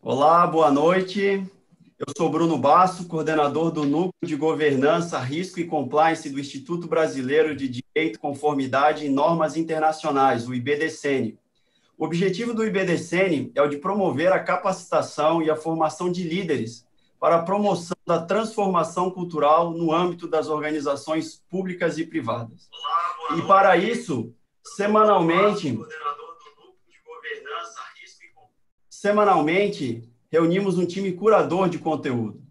Olá, boa noite. Eu sou Bruno Basso, coordenador do Núcleo de Governança, Risco e Compliance do Instituto Brasileiro de Direito, Conformidade e Normas Internacionais, o IBDCN. O objetivo do IBDCN é o de promover a capacitação e a formação de líderes para a promoção da transformação cultural no âmbito das organizações públicas e privadas. E para isso, semanalmente, reunimos um time curador de conteúdo.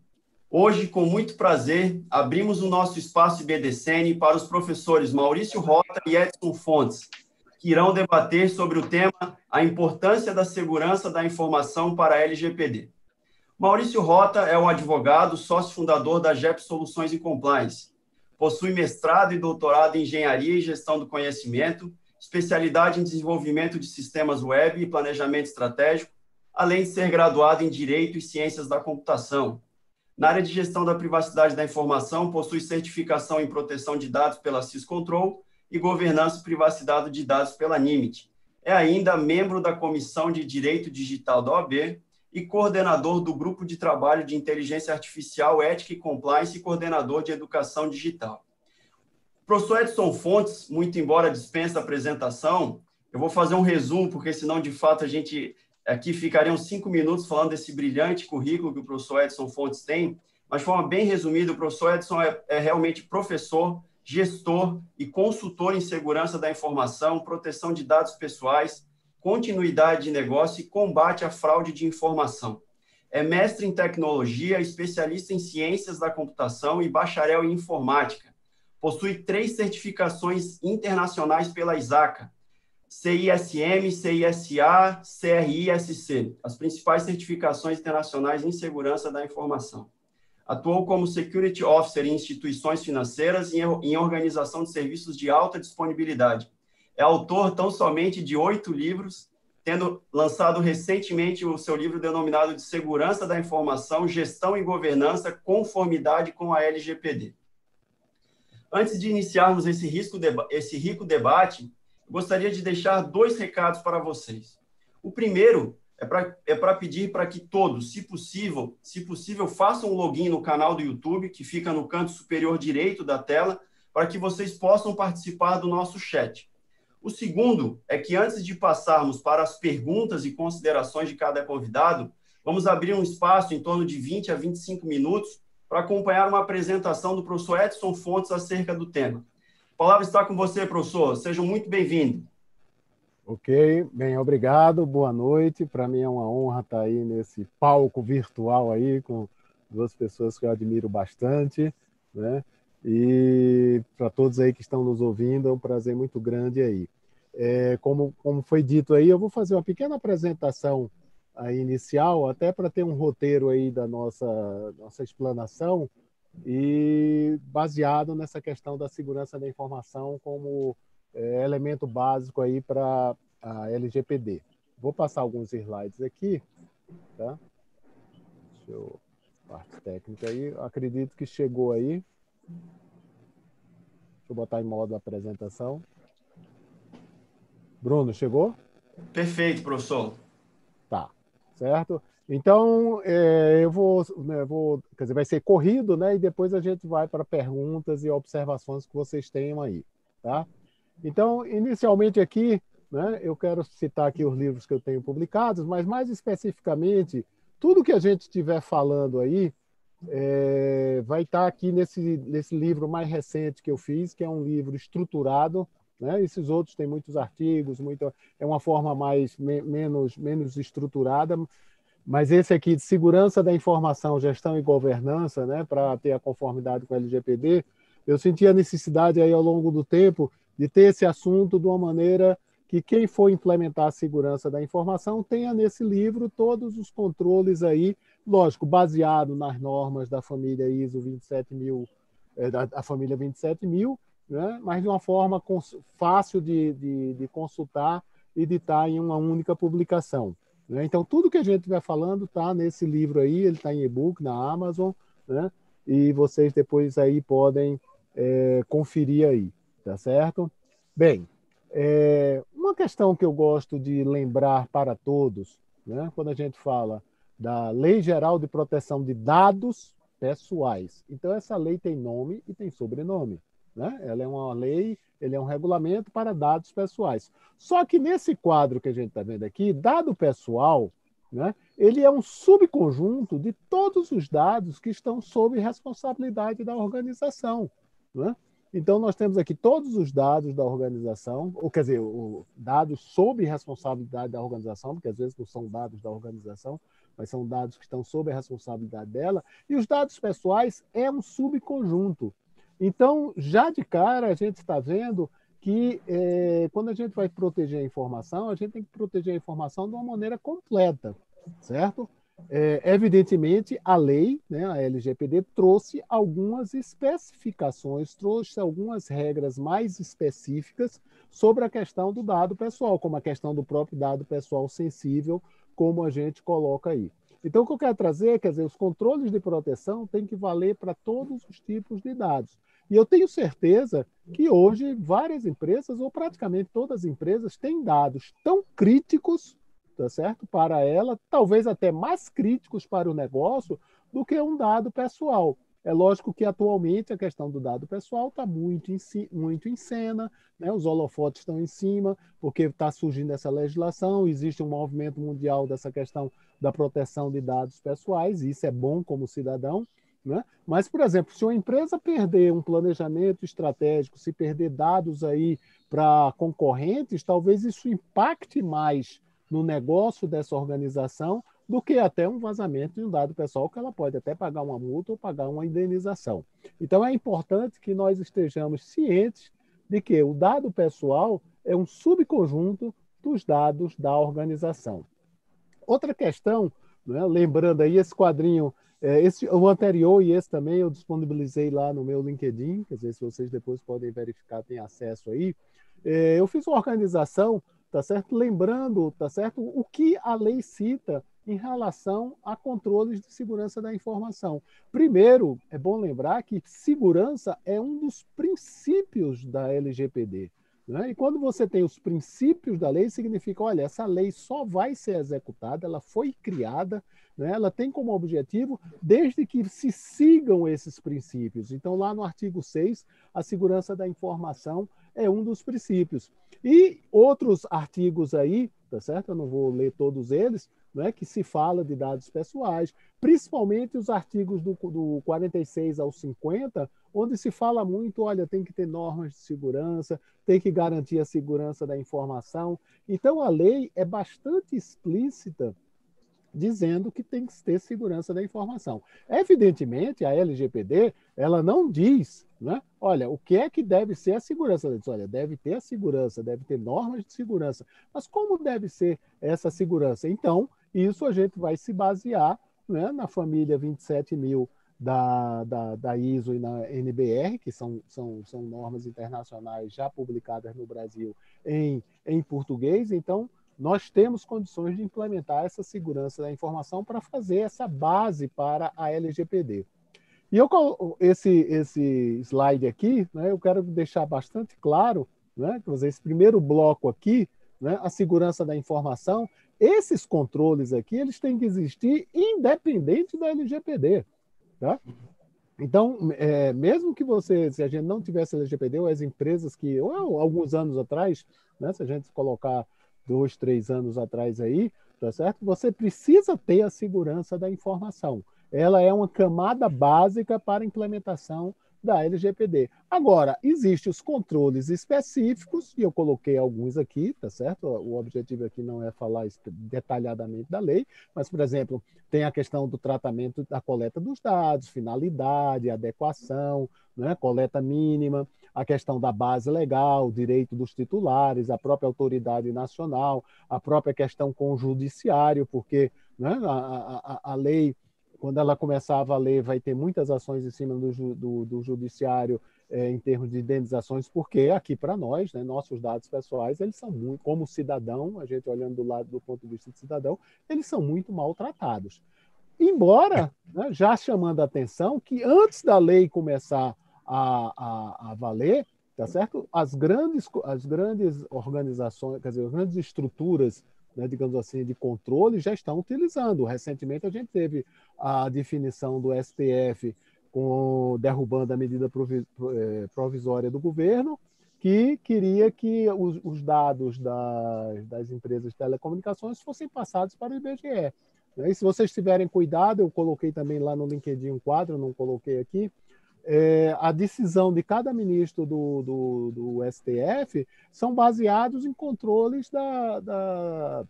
Hoje, com muito prazer, abrimos o nosso espaço IBDCN para os professores Maurício Rota e Edson Fontes, que irão debater sobre o tema A Importância da Segurança da Informação para a LGPD. Maurício Rota é um advogado, sócio fundador da JEP Soluções e Compliance. Possui mestrado e doutorado em Engenharia e Gestão do Conhecimento, especialidade em desenvolvimento de sistemas web e planejamento estratégico, além de ser graduado em Direito e Ciências da Computação. Na área de gestão da privacidade da informação, possui certificação em proteção de dados pela Syscontrol e governança e privacidade de dados pela NIMIT. É ainda membro da Comissão de Direito Digital da OAB e coordenador do Grupo de Trabalho de Inteligência Artificial, Ética e Compliance e coordenador de Educação Digital. O professor Edson Fontes, muito embora dispense a apresentação, eu vou fazer um resumo, porque senão, de fato, a gente aqui ficariam 5 minutos falando desse brilhante currículo que o professor Edson Fontes tem, mas de forma bem resumida, o professor Edson é realmente professor, gestor e consultor em segurança da informação, proteção de dados pessoais, continuidade de negócio e combate à fraude de informação. É mestre em tecnologia, especialista em ciências da computação e bacharel em informática. Possui 3 certificações internacionais pela ISACA, CISM, CISA, CRISC, as principais certificações internacionais em segurança da informação. Atuou como Security Officer em instituições financeiras e em organização de serviços de alta disponibilidade. É autor tão somente de 8 livros, tendo lançado recentemente o seu livro denominado de Segurança da Informação, Gestão e Governança, Conformidade com a LGPD. Antes de iniciarmos esse rico debate, gostaria de deixar 2 recados para vocês. O primeiro é para pedir para que todos, se possível, façam um login no canal do YouTube, que fica no canto superior direito da tela, para que vocês possam participar do nosso chat. O segundo é que, antes de passarmos para as perguntas e considerações de cada convidado, vamos abrir um espaço em torno de 20 a 25 minutos para acompanhar uma apresentação do professor Edson Fontes acerca do tema. A palavra está com você, professor. Sejam muito bem-vindos. Ok, bem, obrigado, boa noite. Para mim é uma honra estar aí nesse palco virtual aí com 2 pessoas que eu admiro bastante, né? E para todos aí que estão nos ouvindo, é um prazer muito grande aí. Como foi dito aí, eu vou fazer uma pequena apresentação aí inicial, até para ter um roteiro aí da nossa explanação, e baseado nessa questão da segurança da informação como elemento básico aí para a LGPD. Vou passar alguns slides aqui, tá? Deixa eu... parte técnica aí, acredito que chegou aí. Deixa eu botar em modo apresentação. Bruno, chegou? Perfeito, professor. Tá, certo? Então, eu quer dizer, vai ser corrido, né? E depois a gente vai para perguntas e observações que vocês tenham aí, tá? Então, inicialmente aqui, né, eu quero citar aqui os livros que eu tenho publicados, mas mais especificamente, tudo que a gente estiver falando aí vai estar aqui nesse livro mais recente que eu fiz, que é um livro estruturado, né? Esses outros têm muitos artigos, é uma forma menos estruturada, mas esse aqui de Segurança da Informação, Gestão e Governança, né, para ter a conformidade com a LGPD, eu senti a necessidade aí ao longo do tempo de ter esse assunto de uma maneira que quem for implementar a segurança da informação tenha nesse livro todos os controles aí, lógico, baseado nas normas da família ISO 27000, da família 27000, né? Mas de uma forma fácil de consultar e de estar em uma única publicação, né? Então, tudo que a gente vai falando está nesse livro aí, ele está em e-book na Amazon, né? E vocês depois aí podem conferir aí, tá certo? Bem, uma questão que eu gosto de lembrar para todos, né? Quando a gente fala da Lei Geral de Proteção de Dados Pessoais. Então, essa lei tem nome e tem sobrenome, né? Ela é uma lei, ele é um regulamento para dados pessoais. Só que nesse quadro que a gente está vendo aqui, dado pessoal, né, ele é um subconjunto de todos os dados que estão sob responsabilidade da organização, né? Então, nós temos aqui todos os dados da organização, ou quer dizer, dados sob responsabilidade da organização, porque às vezes não são dados da organização, mas são dados que estão sob a responsabilidade dela, e os dados pessoais é um subconjunto. Então, já de cara, a gente está vendo que quando a gente vai proteger a informação, a gente tem que proteger a informação de uma maneira completa, certo? Evidentemente, a lei, né, a LGPD, trouxe algumas especificações, trouxe algumas regras mais específicas sobre a questão do dado pessoal, como a questão do próprio dado pessoal sensível, como a gente coloca aí. Então, o que eu quero trazer, quer dizer, os controles de proteção têm que valer para todos os tipos de dados. E eu tenho certeza que hoje várias empresas, ou praticamente todas as empresas, têm dados tão críticos, tá certo? Para ela, talvez até mais críticos para o negócio do que um dado pessoal. É lógico que atualmente a questão do dado pessoal está muito em cena, né? Os holofotes estão em cima, porque está surgindo essa legislação, existe um movimento mundial dessa questão da proteção de dados pessoais, e isso é bom como cidadão, né? Mas, por exemplo, se uma empresa perder um planejamento estratégico, se perder dados aí para concorrentes, talvez isso impacte mais no negócio dessa organização do que até um vazamento de um dado pessoal, que ela pode até pagar uma multa ou pagar uma indenização. Então, é importante que nós estejamos cientes de que o dado pessoal é um subconjunto dos dados da organização. Outra questão, né, lembrando aí esse quadrinho, o anterior e esse também eu disponibilizei lá no meu LinkedIn, quer dizer, se vocês depois podem verificar, tem acesso aí. Eu fiz uma organização, tá certo? Lembrando, tá certo? O que a lei cita em relação a controles de segurança da informação. Primeiro, é bom lembrar que segurança é um dos princípios da LGPD. Né? E quando você tem os princípios da lei, significa, olha, essa lei só vai ser executada, ela foi criada, né? Ela tem como objetivo, desde que se sigam esses princípios. Então, lá no artigo 6, a segurança da informação é um dos princípios. E outros artigos aí, tá certo? Eu não vou ler todos eles, né, que se fala de dados pessoais, principalmente os artigos do 46 ao 50, onde se fala muito, olha, tem que ter normas de segurança, tem que garantir a segurança da informação. Então, a lei é bastante explícita dizendo que tem que ter segurança da informação. Evidentemente, a LGPD, ela não diz, né? Olha, o que é que deve ser a segurança? Ela diz, olha, deve ter a segurança, deve ter normas de segurança. Mas como deve ser essa segurança? Então, isso a gente vai se basear, né, na família 27.000 da ISO e na NBR, que são normas internacionais já publicadas no Brasil em português. Então, nós temos condições de implementar essa segurança da informação para fazer essa base para a LGPD. E esse slide aqui, né, eu quero deixar bastante claro, né, esse primeiro bloco aqui, né, a segurança da informação, esses controles aqui, eles têm que existir independente da LGPD. Tá? Então, mesmo que se a gente não tivesse LGPD, ou as empresas que, ou alguns anos atrás, né, se a gente colocar 2, 3 anos atrás aí, tá certo? Você precisa ter a segurança da informação. Ela é uma camada básica para a implementação da LGPD. Agora, existem os controles específicos, e eu coloquei alguns aqui, tá certo? O objetivo aqui não é falar detalhadamente da lei, mas, por exemplo, tem a questão do tratamento da coleta dos dados, finalidade, adequação, né? Coleta mínima, a questão da base legal, direito dos titulares, a própria autoridade nacional, a própria questão com o judiciário, porque, né, a lei, quando ela começar a valer, vai ter muitas ações em cima do judiciário em termos de indenizações, porque aqui para nós, né, nossos dados pessoais, eles são muito, como cidadão, a gente olhando do ponto de vista de cidadão, eles são muito maltratados. Embora, né, já chamando a atenção que antes da lei começar a valer, tá certo? As grandes organizações, quer dizer, as grandes estruturas né, digamos assim, de controle, já estão utilizando. Recentemente, a gente teve a definição do STF derrubando a medida provisória do governo, que queria que os dados das empresas de telecomunicações fossem passados para o IBGE. E se vocês tiverem cuidado, eu coloquei também lá no LinkedIn um quadro, não coloquei aqui, a decisão de cada ministro do STF são baseados em controles da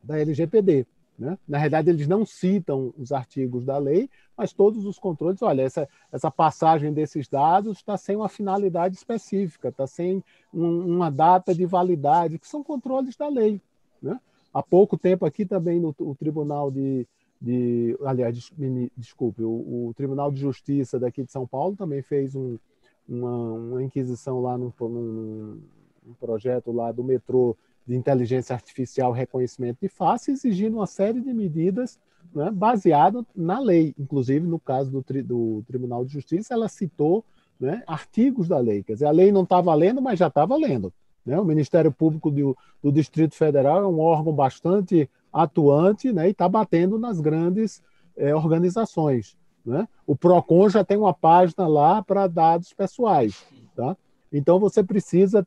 LGPD. Né? Na realidade, eles não citam os artigos da lei, mas todos os controles, olha, essa passagem desses dados está sem uma finalidade específica, está sem uma data de validade, que são controles da lei. Né? Há pouco tempo aqui também no Tribunal aliás, desculpe, o Tribunal de Justiça daqui de São Paulo também fez uma inquisição lá num projeto lá do metrô de inteligência artificial, reconhecimento de face, exigindo uma série de medidas, né, baseadas na lei. Inclusive, no caso do Tribunal de Justiça, ela citou, né, artigos da lei. Quer dizer, a lei não está valendo, mas já está valendo. Né? O Ministério Público do Distrito Federal é um órgão bastante atuante, né, e está batendo nas grandes organizações. Né? O PROCON já tem uma página lá para dados pessoais. Tá? Então, você precisa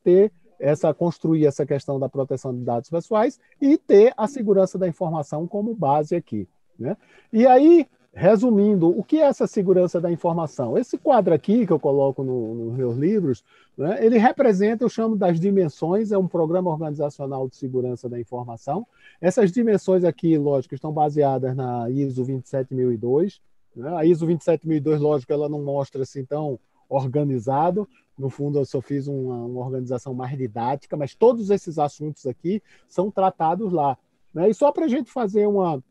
construir essa questão da proteção de dados pessoais e ter a segurança da informação como base aqui. Né? E aí, resumindo, o que é essa segurança da informação? Esse quadro aqui que eu coloco nos meus livros, né, ele representa, eu chamo das dimensões, é um programa organizacional de segurança da informação. Essas dimensões aqui, lógico, estão baseadas na ISO 27002. Né? A ISO 27002, lógico, ela não mostra assim tão organizado. No fundo, eu só fiz uma organização mais didática, mas todos esses assuntos aqui são tratados lá. Né? E só para a gente fazer uma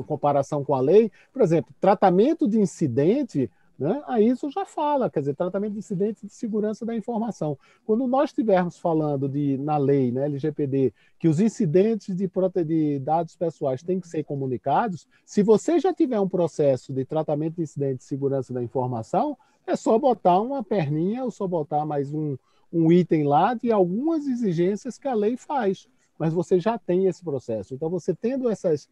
comparação com a lei, por exemplo, tratamento de incidente, né? A ISO já fala, quer dizer, tratamento de incidente de segurança da informação. Quando nós estivermos falando na lei, né, LGPD, que os incidentes de dados pessoais têm que ser comunicados, se você já tiver um processo de tratamento de incidente de segurança da informação, é só botar uma perninha ou só botar mais um item lá de algumas exigências que a lei faz. Mas você já tem esse processo. Então, você tendo essas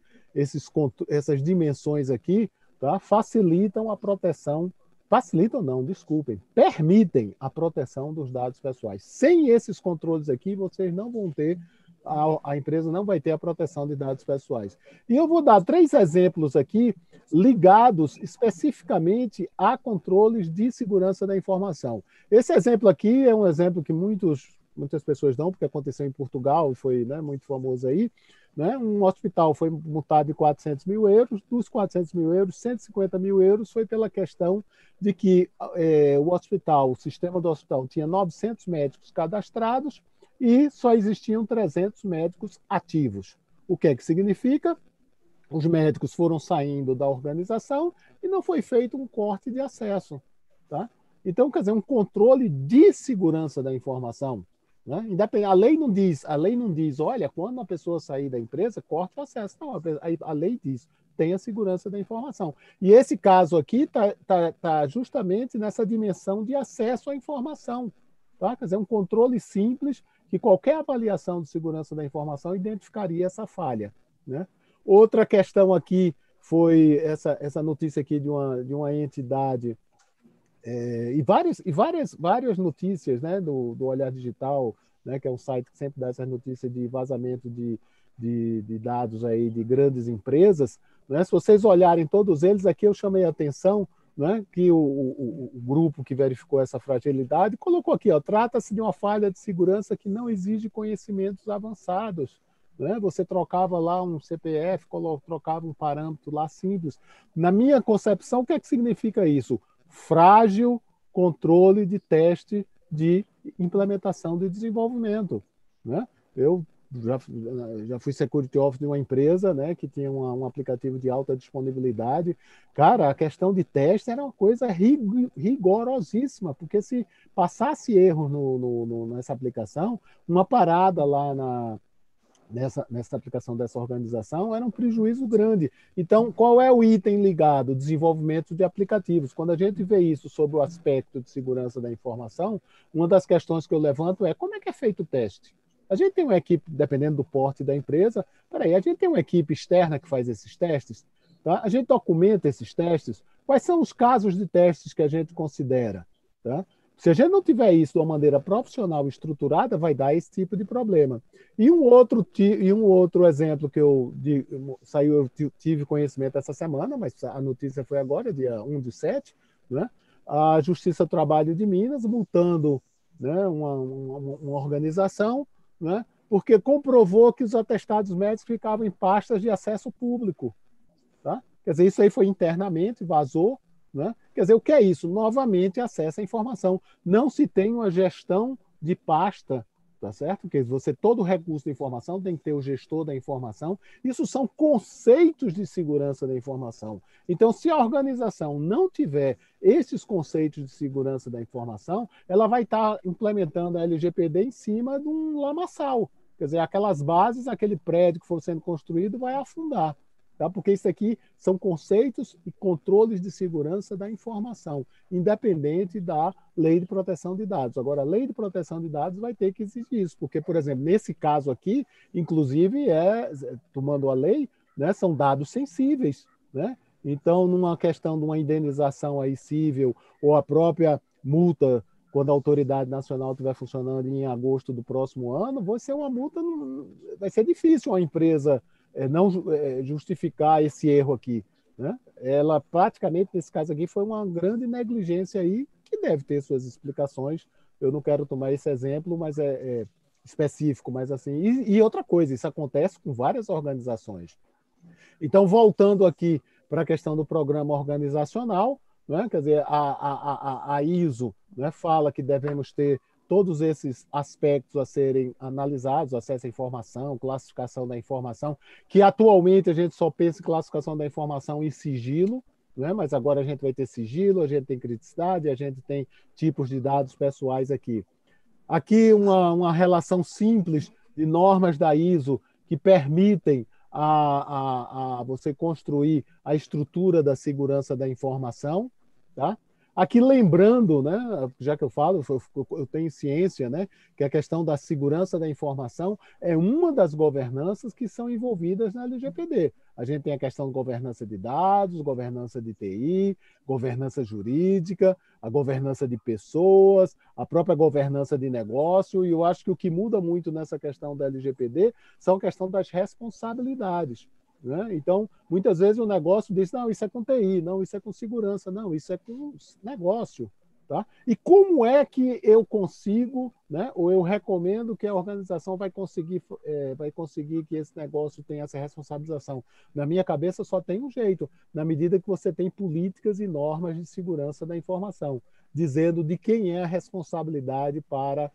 dimensões aqui, tá, facilitam a proteção, facilitam não, desculpem, permitem a proteção dos dados pessoais. Sem esses controles aqui, vocês não vão ter, a empresa não vai ter a proteção de dados pessoais. E eu vou dar 3 exemplos aqui ligados especificamente a controles de segurança da informação. Esse exemplo aqui é um exemplo que muitas pessoas dão, porque aconteceu em Portugal, foi, né, muito famoso aí. Né? Um hospital foi multado de 400 mil euros, dos 400 mil euros, 150 mil euros foi pela questão de que o sistema do hospital tinha 900 médicos cadastrados e só existiam 300 médicos ativos. O que é que significa? Os médicos foram saindo da organização e não foi feito um corte de acesso. Tá? Então, quer dizer, um controle de segurança da informação. Né? A lei não diz, olha, quando uma pessoa sair da empresa, corte o acesso. Não, a lei diz, tem a segurança da informação. E esse caso aqui está justamente nessa dimensão de acesso à informação. Tá? Quer dizer, um controle simples que qualquer avaliação de segurança da informação identificaria essa falha. Né? Outra questão aqui foi essa notícia aqui de uma entidade, e várias notícias, né, do Olhar Digital, né, que é um site que sempre dá essas notícias de vazamento de dados aí de grandes empresas. Né? Se vocês olharem todos eles, aqui eu chamei a atenção, né, que o grupo que verificou essa fragilidade colocou aqui, trata-se de uma falha de segurança que não exige conhecimentos avançados. Né? Você trocava lá um CPF, trocava um parâmetro lá simples. Na minha concepção, o que é que significa isso? Frágil controle de teste de implementação de desenvolvimento. Né? Eu já fui security officer de uma empresa, né, que tinha um aplicativo de alta disponibilidade. Cara, a questão de teste era uma coisa rigorosíssima, porque se passasse erro nessa aplicação, uma parada lá nessa aplicação dessa organização era um prejuízo grande. Então, qual é o item ligado? Desenvolvimento de aplicativos. Quando a gente vê isso sobre o aspecto de segurança da informação, uma das questões que eu levanto é como é que é feito o teste? A gente tem uma equipe, dependendo do porte da empresa, peraí, a gente tem uma equipe externa que faz esses testes, tá? A gente documenta esses testes. Quais são os casos de testes que a gente considera? Tá? Se a gente não tiver isso de uma maneira profissional e estruturada, vai dar esse tipo de problema. E um outro exemplo que saiu, eu tive conhecimento essa semana, mas a notícia foi agora, dia 1/7, né? A Justiça do Trabalho de Minas multando, né, uma organização, né, porque comprovou que os atestados médicos ficavam em pastas de acesso público. Tá? Quer dizer, isso aí foi internamente, vazou. Né? Quer dizer, o que é isso? Novamente, acesso à informação. Não se tem uma gestão de pasta, tá certo? Porque todo recurso de informação tem que ter o gestor da informação. Isso são conceitos de segurança da informação. Então, se a organização não tiver esses conceitos de segurança da informação, ela vai estar implementando a LGPD em cima de um lamaçal. Quer dizer, aquelas bases, aquele prédio que for sendo construído vai afundar. Tá? Porque isso aqui são conceitos e controles de segurança da informação, independente da lei de proteção de dados. Agora, a lei de proteção de dados vai ter que exigir isso, porque, por exemplo, nesse caso aqui, inclusive, tomando a lei, né, são dados sensíveis. Né? Então, numa questão de uma indenização aí civil ou a própria multa, quando a autoridade nacional estiver funcionando em agosto do próximo ano, vai ser uma multa, vai ser difícil uma empresa não justificar esse erro aqui. Né? Ela praticamente, nesse caso aqui, foi uma grande negligência aí, que deve ter suas explicações. Eu não quero tomar esse exemplo, mas é específico, mas assim. E outra coisa, isso acontece com várias organizações. Então, voltando aqui para a questão do programa organizacional, né? Quer dizer, a ISO, né, fala que devemos ter todos esses aspectos a serem analisados, acesso à informação, classificação da informação, que atualmente a gente só pensa em classificação da informação em sigilo, né? Mas agora a gente vai ter sigilo, a gente tem criticidade, a gente tem tipos de dados pessoais aqui. Aqui uma relação simples de normas da ISO que permitem a você construir a estrutura da segurança da informação, tá? Aqui lembrando, né, já que eu falo, eu tenho ciência, né, que a questão da segurança da informação é uma das governanças que são envolvidas na LGPD. A gente tem a questão de governança de dados, governança de TI, governança jurídica, a governança de pessoas, a própria governança de negócio, e eu acho que o que muda muito nessa questão da LGPD são a questão das responsabilidades. Né? Então, muitas vezes o negócio diz, não, isso é com TI, não, isso é com segurança, não, isso é com negócio. Tá? E como é que eu consigo, né, ou eu recomendo que a organização vai conseguir que esse negócio tenha essa responsabilização? Na minha cabeça só tem um jeito, na medida que você tem políticas e normas de segurança da informação, dizendo de quem é a responsabilidade para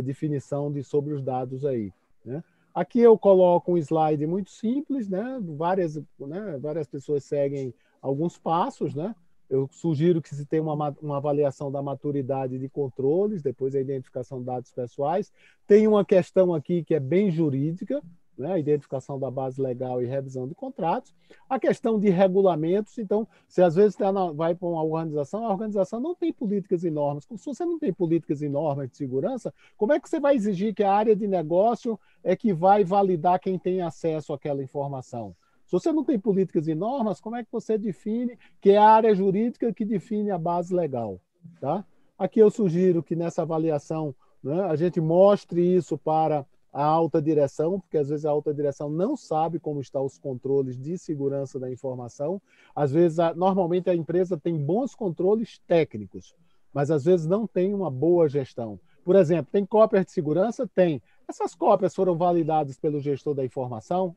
definição sobre os dados aí. Né? Aqui eu coloco um slide muito simples, né? Várias pessoas seguem alguns passos, né? Eu sugiro que se tenha uma avaliação da maturidade de controles, depois a identificação de dados pessoais. Tem uma questão aqui que é bem jurídica, né? A identificação da base legal e revisão de contratos. A questão de regulamentos, então, se às vezes vai para uma organização, a organização não tem políticas e normas. Se você não tem políticas e normas de segurança, como é que você vai exigir que a área de negócio é que vai validar quem tem acesso àquela informação? Se você não tem políticas e normas, como é que você define que é a área jurídica que define a base legal? Tá? Aqui eu sugiro que nessa avaliação, né, a gente mostre isso para a alta direção, porque às vezes a alta direção não sabe como estão os controles de segurança da informação. Às vezes, normalmente a empresa tem bons controles técnicos, mas às vezes não tem uma boa gestão. Por exemplo, tem cópias de segurança? Tem. Essas cópias foram validadas pelo gestor da informação?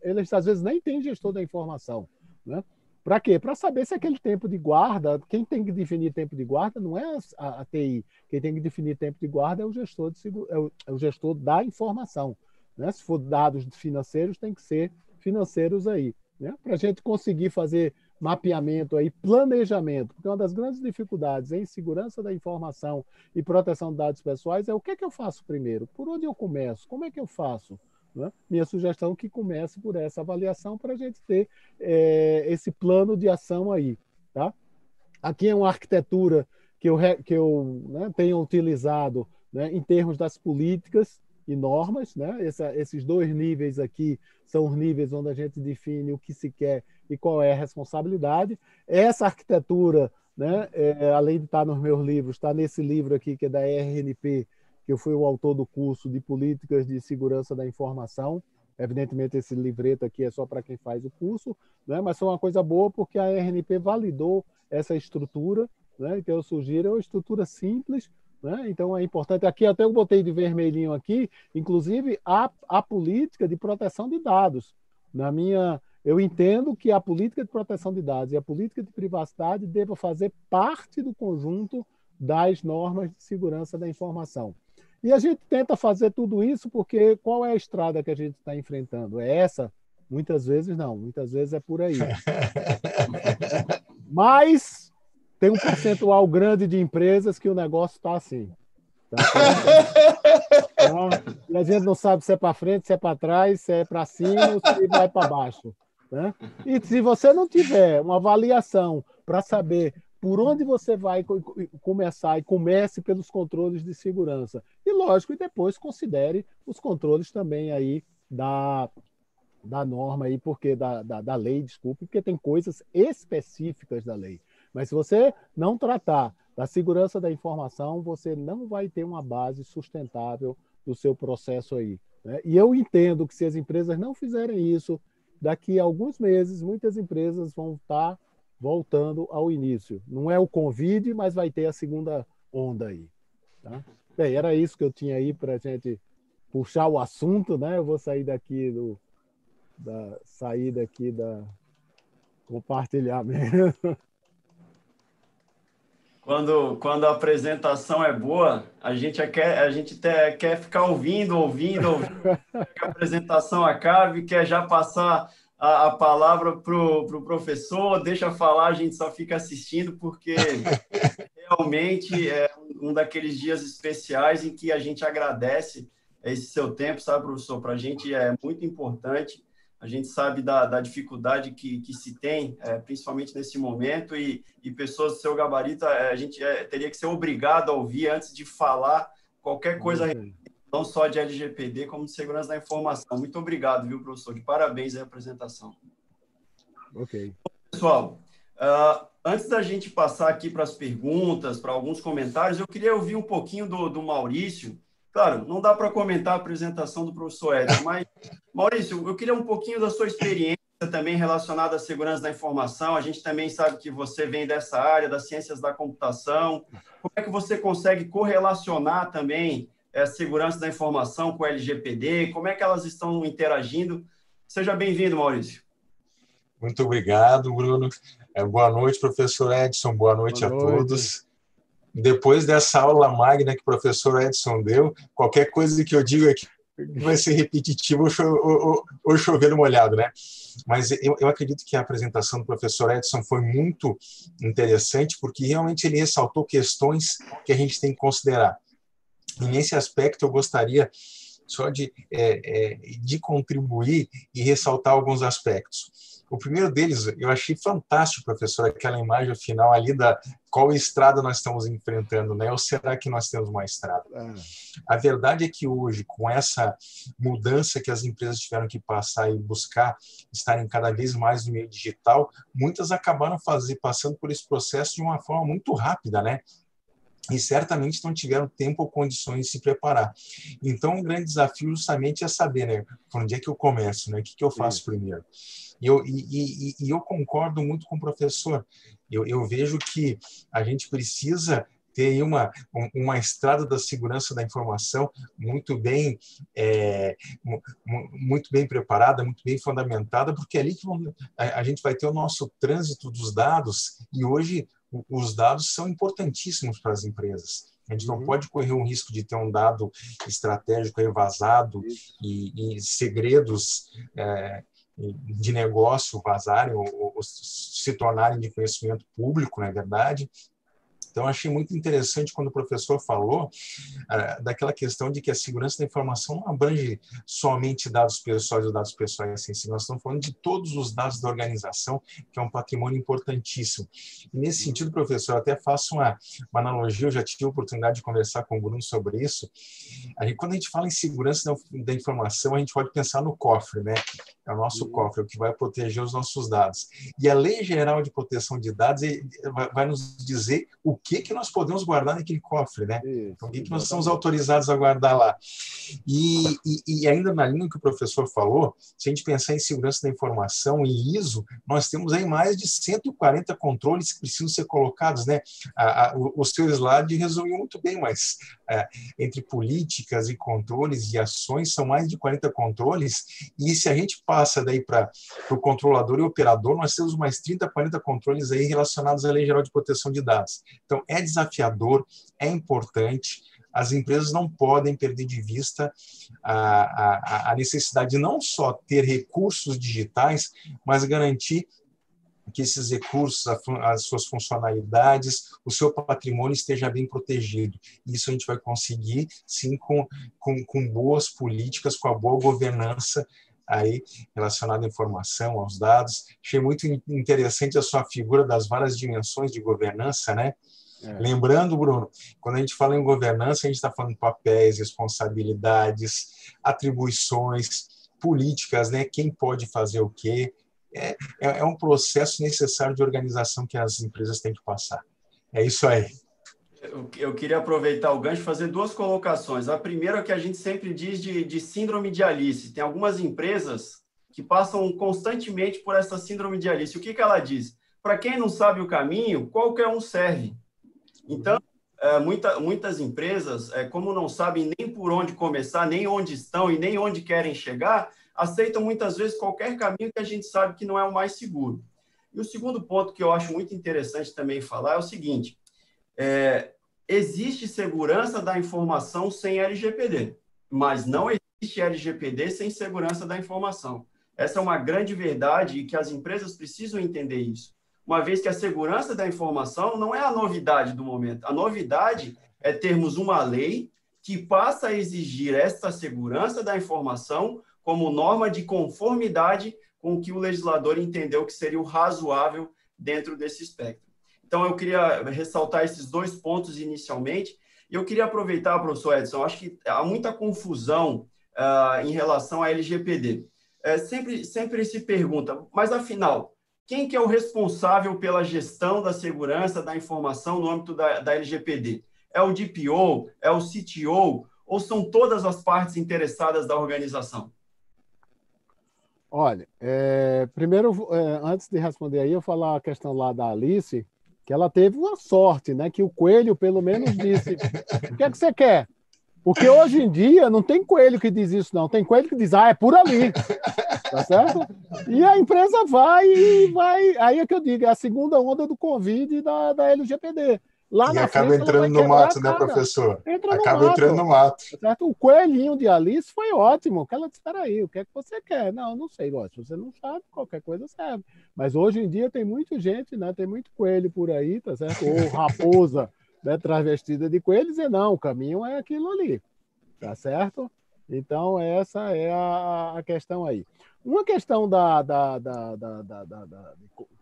Eles às vezes nem têm gestor da informação. Né? Para quê? Para saber se aquele tempo de guarda, quem tem que definir tempo de guarda não é a TI, quem tem que definir tempo de guarda é o gestor, é o gestor da informação. Né? Se for dados financeiros, tem que ser financeiros aí. Né? Para a gente conseguir fazer mapeamento aí, planejamento, porque uma das grandes dificuldades em segurança da informação e proteção de dados pessoais é o que é que eu faço primeiro? Por onde eu começo? Como é que eu faço? Né? Minha sugestão é que comece por essa avaliação para a gente ter esse plano de ação aí. Tá? Aqui é uma arquitetura que eu tenho utilizado, né, em termos das políticas. e normas, né? Esses dois níveis aqui são os níveis onde a gente define o que se quer e qual é a responsabilidade. Essa arquitetura, né, além de estar nos meus livros, está nesse livro aqui que é da RNP, que eu fui o autor do curso de Políticas de Segurança da Informação. Evidentemente, esse livreto aqui é só para quem faz o curso, né? Mas foi uma coisa boa porque a RNP validou essa estrutura, né? Então, eu sugiro uma estrutura simples, né? Então, é importante. Aqui até eu botei de vermelhinho aqui, inclusive, a política de proteção de dados. Eu entendo que a política de proteção de dados e a política de privacidade devam fazer parte do conjunto das normas de segurança da informação. E a gente tenta fazer tudo isso porque qual é a estrada que a gente está enfrentando? É essa? Muitas vezes não, muitas vezes é por aí. Mas tem um percentual grande de empresas que o negócio está assim. Tá? E a gente não sabe se é para frente, se é para trás, se é para cima ou se vai para baixo. Né? E se você não tiver uma avaliação para saber por onde você vai começar, e comece pelos controles de segurança. E, lógico, e depois considere os controles também aí da norma, aí, porque da lei, desculpe, porque tem coisas específicas da lei. Mas se você não tratar da segurança da informação, você não vai ter uma base sustentável do seu processo aí. Né? E eu entendo que se as empresas não fizerem isso, daqui a alguns meses, muitas empresas vão estar voltando ao início. Não é o Covid, mas vai ter a segunda onda aí. Tá? Bem, era isso que eu tinha aí para a gente puxar o assunto, né? Eu vou sair daqui da compartilhamento. Quando a apresentação é boa, a gente quer ficar ouvindo, que a apresentação acabe, quer já passar a palavra para o professor, deixa falar, a gente só fica assistindo, porque realmente é um daqueles dias especiais em que a gente agradece esse seu tempo, sabe, professor? Para a gente é muito importante. A gente sabe da dificuldade que se tem, principalmente nesse momento, e pessoas do seu gabarito, a gente teria que ser obrigado a ouvir antes de falar qualquer coisa, não só de LGPD, como de segurança da informação. Muito obrigado, viu, professor? De parabéns aí a apresentação. Ok. Pessoal, antes da gente passar aqui para as perguntas, para alguns comentários, eu queria ouvir um pouquinho do Maurício. Claro, não dá para comentar a apresentação do professor Edson, mas, Maurício, eu queria um pouquinho da sua experiência também relacionada à segurança da informação. A gente também sabe que você vem dessa área, das ciências da computação. Como é que você consegue correlacionar também a segurança da informação com o LGPD? Como é que elas estão interagindo? Seja bem-vindo, Maurício. Muito obrigado, Bruno. Boa noite, professor Edson. Boa noite a todos. Depois dessa aula magna que o professor Edson deu, qualquer coisa que eu diga aqui vai ser repetitivo ou chover no molhado, né? Mas eu acredito que a apresentação do professor Edson foi muito interessante, porque realmente ele ressaltou questões que a gente tem que considerar. E nesse aspecto eu gostaria só de contribuir e ressaltar alguns aspectos. O primeiro deles, eu achei fantástico, professor, aquela imagem final ali da qual estrada nós estamos enfrentando, né? Ou será que nós temos uma estrada? A verdade é que hoje, com essa mudança que as empresas tiveram que passar e buscar estarem cada vez mais no meio digital, muitas acabaram passando por esse processo de uma forma muito rápida, né? E certamente não tiveram tempo ou condições de se preparar. Então, um grande desafio justamente é saber, né, por onde é que eu começo, né, o que eu faço primeiro. E eu concordo muito com o professor. Eu vejo que a gente precisa ter aí uma estrada da segurança da informação muito bem preparada, muito bem fundamentada, porque é ali que a gente vai ter o nosso trânsito dos dados, e hoje os dados são importantíssimos para as empresas. A gente não pode correr um risco de ter um dado estratégico aí vazado e segredos de negócio vazarem ou se tornarem de conhecimento público, não é verdade? Então, achei muito interessante quando o professor falou daquela questão de que a segurança da informação não abrange somente dados pessoais ou dados pessoais em si. Nós estamos falando de todos os dados da organização, que é um patrimônio importantíssimo. E nesse sentido, professor, eu até faço uma analogia, eu já tive a oportunidade de conversar com o Bruno sobre isso. Quando a gente fala em segurança da informação, a gente pode pensar no cofre, né? É o nosso cofre, é o que vai proteger os nossos dados. E a Lei Geral de Proteção de Dados vai nos dizer o que nós podemos guardar naquele cofre, né? Então, o que nós estamos autorizados a guardar lá. E ainda na linha que o professor falou, se a gente pensar em segurança da informação e ISO, nós temos aí mais de 140 controles que precisam ser colocados, né? O seu slide resumiu muito bem, mas entre políticas e controles e ações, são mais de 40 controles, e se a gente passa daí para o controlador e operador, nós temos mais 30, 40 controles aí relacionados à Lei Geral de Proteção de Dados. Então, é desafiador, é importante, as empresas não podem perder de vista a necessidade de não só ter recursos digitais, mas garantir que esses recursos, as suas funcionalidades, o seu patrimônio esteja bem protegido. Isso a gente vai conseguir, sim, com boas políticas, com a boa governança aí relacionada à informação, aos dados. Achei muito interessante a sua figura das várias dimensões de governança, né? Lembrando, Bruno, quando a gente fala em governança, a gente está falando de papéis, responsabilidades, atribuições, políticas, né? Quem pode fazer o quê? É um processo necessário de organização que as empresas têm que passar. É isso aí. Eu queria aproveitar o gancho e fazer duas colocações. A primeira é que a gente sempre diz de síndrome de Alice. Tem algumas empresas que passam constantemente por essa síndrome de Alice. O que ela diz? Para quem não sabe o caminho, qualquer um serve. Então, muitas empresas, como não sabem nem por onde começar, nem onde estão e nem onde querem chegar, aceitam muitas vezes qualquer caminho que a gente sabe que não é o mais seguro. E o segundo ponto que eu acho muito interessante também falar é o seguinte: existe segurança da informação sem LGPD, mas não existe LGPD sem segurança da informação. Essa é uma grande verdade e que as empresas precisam entender isso. Uma vez que a segurança da informação não é a novidade do momento. A novidade é termos uma lei que passa a exigir essa segurança da informação como norma de conformidade com o que o legislador entendeu que seria o razoável dentro desse espectro. Então, eu queria ressaltar esses dois pontos inicialmente, e eu queria aproveitar, professor Edson, acho que há muita confusão em relação à LGPD. Sempre se pergunta, mas afinal, quem que é o responsável pela gestão da segurança da informação no âmbito da LGPD? É o DPO? É o CTO? Ou são todas as partes interessadas da organização? Olha, primeiro, antes de responder aí, eu falar a questão lá da Alice, que ela teve uma sorte, né? Que o coelho, pelo menos, disse: o que é que você quer? Porque hoje em dia não tem coelho que diz isso, não. Tem coelho que diz: é por ali. Tá certo? E a empresa vai. Aí é que eu digo: é a segunda onda do Covid e da LGPD. Lá e na acaba frente, entrando no mato, né, professor? Acaba entrando no mato. Certo? O coelhinho de Alice foi ótimo. Ela disse: espera aí, o que é que você quer? Não sei. Se você não sabe, qualquer coisa serve. Mas hoje em dia tem muita gente, né? Tem muito coelho por aí, tá certo? Ou raposa, né, travestida de coelho, dizer: não, o caminho é aquilo ali. Tá certo? Então, essa é a questão aí. Uma questão de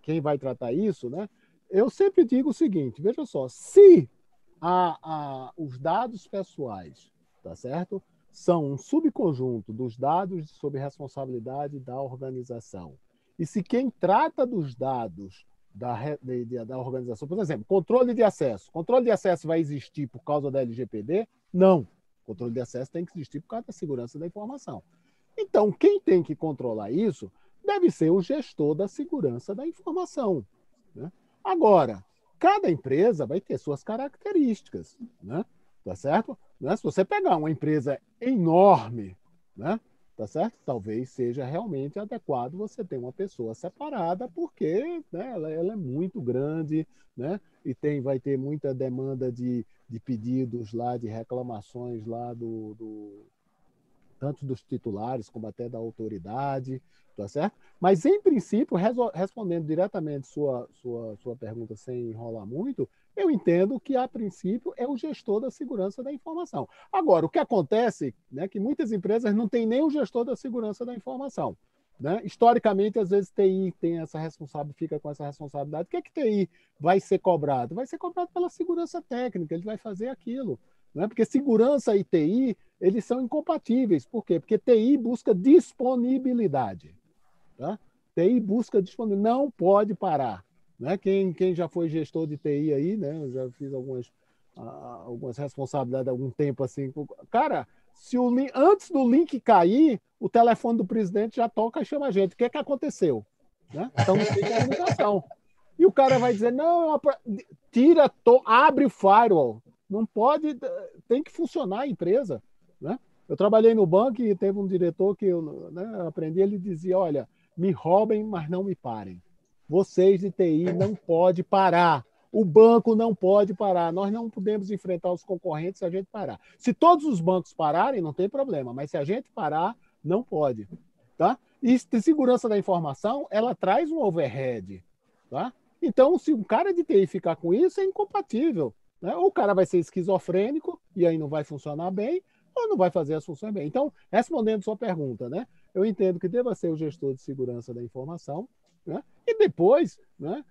quem vai tratar isso, né? Eu sempre digo o seguinte: veja só, se os dados pessoais, tá certo? São um subconjunto dos dados sob responsabilidade da organização. E se quem trata dos dados da organização, por exemplo, controle de acesso. Controle de acesso vai existir por causa da LGPD? Não. Controle de acesso tem que existir por causa da segurança da informação. Então, quem tem que controlar isso deve ser o gestor da segurança da informação, né? Agora, cada empresa vai ter suas características, né? Tá certo? Né? Se você pegar uma empresa enorme, né? Tá certo? Talvez seja realmente adequado você ter uma pessoa separada, porque, né, ela é muito grande, né? E vai ter muita demanda de pedidos lá, de reclamações lá tanto dos titulares como até da autoridade, tá certo? Mas, em princípio, respondendo diretamente sua pergunta sem enrolar muito, eu entendo que, a princípio, é o gestor da segurança da informação. Agora, o que acontece, né, que muitas empresas não têm nem o gestor da segurança da informação. Né? Historicamente, às vezes, TI tem essa responsabilidade, fica com essa responsabilidade. O que é que TI vai ser cobrado? Vai ser cobrado pela segurança técnica, ele vai fazer aquilo. Né? Porque segurança e TI, eles são incompatíveis. Por quê? Porque TI busca disponibilidade. Tá? TI busca disponibilidade, não pode parar. Né? Quem já foi gestor de TI aí, né? Eu já fiz algumas responsabilidades há algum tempo assim. Cara, se antes do link cair, o telefone do presidente já toca e chama a gente. O que é que aconteceu? Né? Então não tem comunicação. E o cara vai dizer, não, abre o firewall. Não pode, tem que funcionar a empresa. Né? Eu trabalhei no banco e teve um diretor que eu aprendi, ele dizia, olha, me roubem, mas não me parem. Vocês de TI não podem parar. O banco não pode parar. Nós não podemos enfrentar os concorrentes se a gente parar. Se todos os bancos pararem, não tem problema. Mas se a gente parar, não pode. Tá? E segurança da informação, ela traz um overhead. Tá? Então, se um cara de TI ficar com isso, é incompatível. Né? Ou o cara vai ser esquizofrênico e aí não vai funcionar bem, ou não vai fazer as funções bem. Então, respondendo sua pergunta, né? Eu entendo que deva ser o gestor de segurança da informação, né? E depois, né?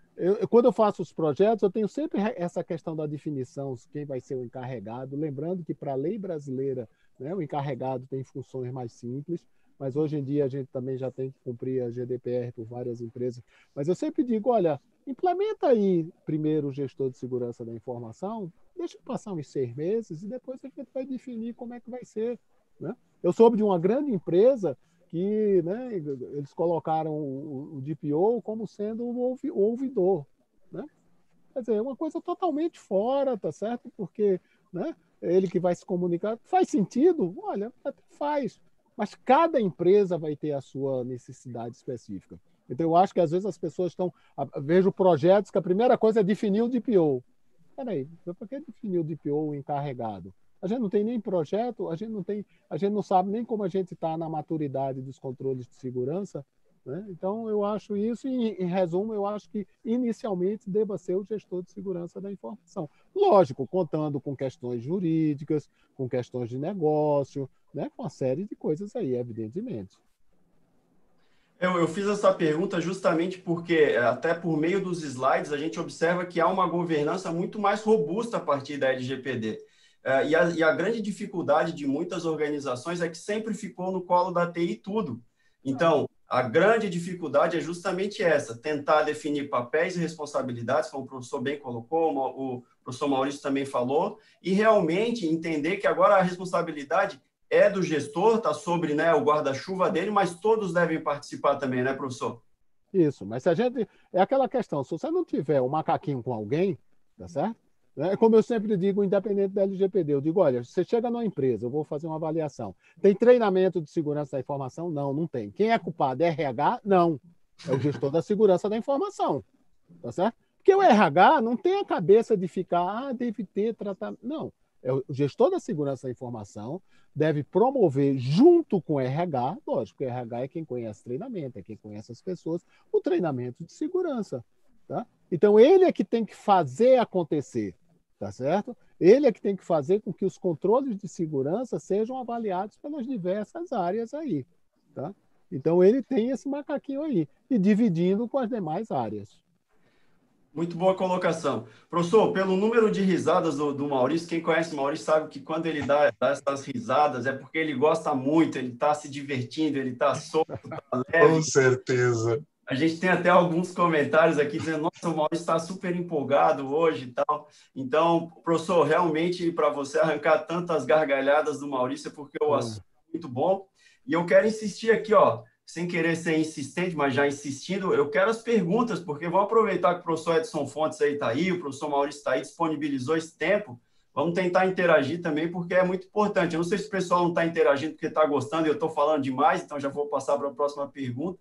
Quando eu faço os projetos, eu tenho sempre essa questão da definição, quem vai ser o encarregado, lembrando que para a lei brasileira, né, o encarregado tem funções mais simples, mas hoje em dia a gente também já tem que cumprir a GDPR por várias empresas. Mas eu sempre digo, olha, implementa aí primeiro o gestor de segurança da informação, deixa passar uns 6 meses e depois a gente vai definir como é que vai ser. Né? Eu soube de uma grande empresa que, né, eles colocaram o DPO como sendo o ouvidor. Né? Quer dizer, é uma coisa totalmente fora, tá certo? Porque, né, ele que vai se comunicar. Faz sentido? Olha, até faz. Mas cada empresa vai ter a sua necessidade específica. Então, eu acho que às vezes as pessoas estão... Vejo projetos que a primeira coisa é definir o DPO. Peraí, por que definir o DPO, o encarregado? A gente não tem nem projeto, a gente não sabe nem como a gente está na maturidade dos controles de segurança. Né? Então, eu acho isso, e, em resumo, eu acho que inicialmente deva ser o gestor de segurança da informação. Lógico, contando com questões jurídicas, com questões de negócio, né? Com uma série de coisas aí, evidentemente. Eu fiz essa pergunta justamente porque, até por meio dos slides, a gente observa que há uma governança muito mais robusta a partir da LGPD. E a grande dificuldade de muitas organizações é que sempre ficou no colo da TI tudo. Então, a grande dificuldade é justamente essa, tentar definir papéis e responsabilidades, como o professor bem colocou, o professor Maurício também falou, e realmente entender que agora a responsabilidade é do gestor, está sobre, né, o guarda-chuva dele, mas todos devem participar também, né, professor? Isso, mas se a gente... É aquela questão, se você não tiver um macaquinho com alguém, tá certo? É como eu sempre digo, independente da LGPD, eu digo, olha, você chega numa empresa, eu vou fazer uma avaliação. Tem treinamento de segurança da informação? Não, não tem. Quem é culpado? É RH? Não. É o gestor da segurança da informação. Tá certo? Porque o RH não tem a cabeça de ficar, deve ter tratamento. Não. É o gestor da segurança da informação deve promover, junto com o RH, lógico, que o RH é quem conhece treinamento, é quem conhece as pessoas, o treinamento de segurança. Tá? Então, ele é que tem que fazer acontecer. Tá certo? Ele é que tem que fazer com que os controles de segurança sejam avaliados pelas diversas áreas aí. Tá? Então, ele tem esse macaquinho aí, e dividindo com as demais áreas. Muito boa colocação. Professor, pelo número de risadas do Maurício, quem conhece o Maurício sabe que quando ele dá essas risadas é porque ele gosta muito, ele está se divertindo, ele está solto, está leve. Com certeza. A gente tem até alguns comentários aqui dizendo, nossa, o Maurício está super empolgado hoje e tal. Então, professor, realmente, para você arrancar tantas gargalhadas do Maurício, é porque o assunto é muito bom. E eu quero insistir aqui, ó, sem querer ser insistente, mas já insistindo, eu quero as perguntas, porque vou aproveitar que o professor Edson Fontes aí está aí, o professor Maurício está aí, disponibilizou esse tempo. Vamos tentar interagir também, porque é muito importante. Eu não sei se o pessoal não está interagindo porque está gostando e eu estou falando demais, então já vou passar para a próxima pergunta.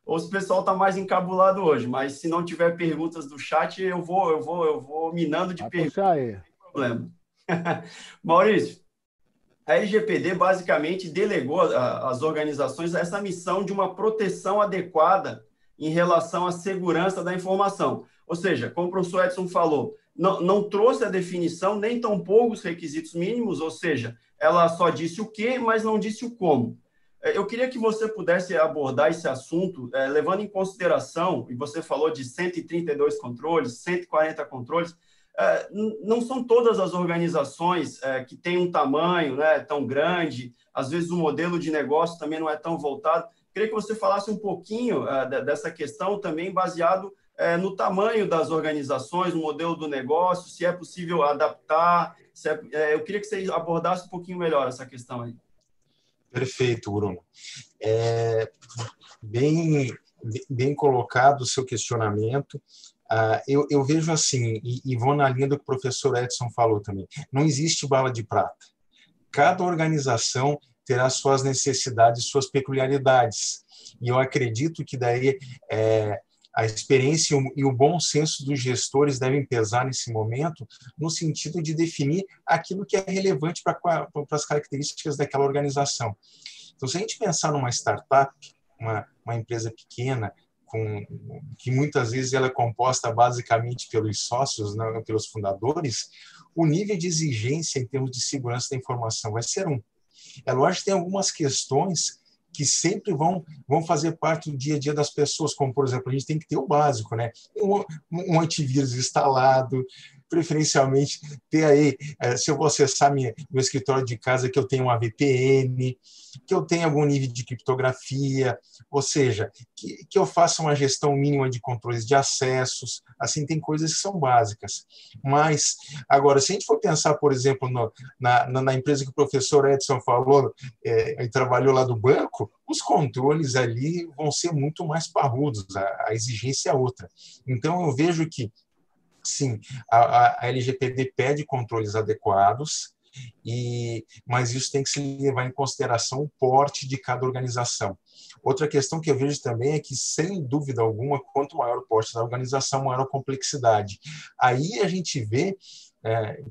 Ou se o pessoal está mais encabulado hoje, mas se não tiver perguntas do chat, eu vou minando de perguntas, não tem problema. Maurício. a LGPD basicamente delegou às organizações essa missão de uma proteção adequada em relação à segurança da informação. Ou seja, como o professor Edson falou, não trouxe a definição, nem tampouco os requisitos mínimos, ou seja, ela só disse o que, mas não disse o como. Eu queria que você pudesse abordar esse assunto, levando em consideração, e você falou de 132 controles, 140 controles, não são todas as organizações que têm um tamanho, né, tão grande, às vezes o modelo de negócio também não é tão voltado. Queria que você falasse um pouquinho dessa questão também baseado no tamanho das organizações, no modelo do negócio, se é possível adaptar. Eu queria que você abordasse um pouquinho melhor essa questão aí. Perfeito, Bruno. Bem colocado o seu questionamento. Eu vejo assim, e vou na linha do que o professor Edson falou também, não existe bala de prata. Cada organização terá suas necessidades, suas peculiaridades. E eu acredito que daí a experiência e o bom senso dos gestores devem pesar nesse momento, no sentido de definir aquilo que é relevante para as características daquela organização. Então, se a gente pensar numa startup, uma empresa pequena, que muitas vezes ela é composta basicamente pelos sócios, não pelos fundadores, o nível de exigência em termos de segurança da informação vai ser um. É lógico que tem algumas questões que sempre vão fazer parte do dia a dia das pessoas, como, por exemplo, a gente tem que ter o básico, né? Um antivírus instalado, preferencialmente ter aí, se eu vou acessar meu escritório de casa, que eu tenha uma VPN, que eu tenha algum nível de criptografia, ou seja, que eu faça uma gestão mínima de controles de acessos, assim, tem coisas que são básicas. Mas, agora, se a gente for pensar, por exemplo, na empresa que o professor Edson falou, e trabalhou lá do banco, os controles ali vão ser muito mais parrudos, a exigência é outra. Então, eu vejo que, sim, a LGPD pede controles adequados, mas isso tem que se levar em consideração o porte de cada organização. Outra questão que eu vejo também é que, sem dúvida alguma, quanto maior o porte da organização, maior a complexidade. Aí a gente vê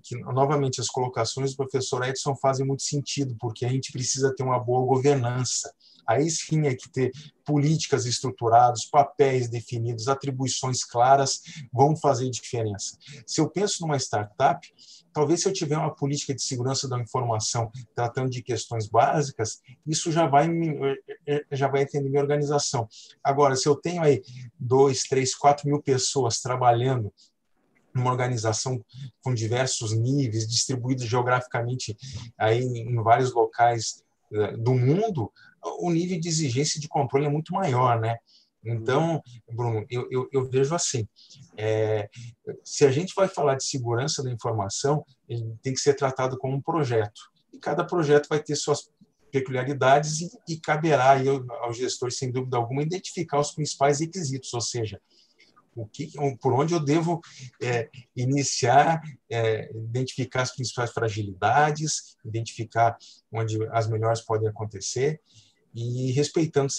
que, novamente, as colocações do professor Edson fazem muito sentido, porque a gente precisa ter uma boa governança. Aí sim é que ter políticas estruturadas, papéis definidos, atribuições claras vão fazer diferença. Se eu penso numa startup, talvez se eu tiver uma política de segurança da informação tratando de questões básicas, isso já vai atender minha organização. Agora, se eu tenho aí 2, 3, 4 mil pessoas trabalhando numa organização com diversos níveis, distribuídos geograficamente aí em vários locais do mundo, o nível de exigência de controle é muito maior, né? Então, Bruno, eu vejo assim, se a gente vai falar de segurança da informação, ele tem que ser tratado como um projeto. E cada projeto vai ter suas peculiaridades e caberá aí ao gestor, sem dúvida alguma, identificar os principais requisitos, ou seja, por onde eu devo iniciar, identificar as principais fragilidades, identificar onde as melhores podem acontecer e respeitando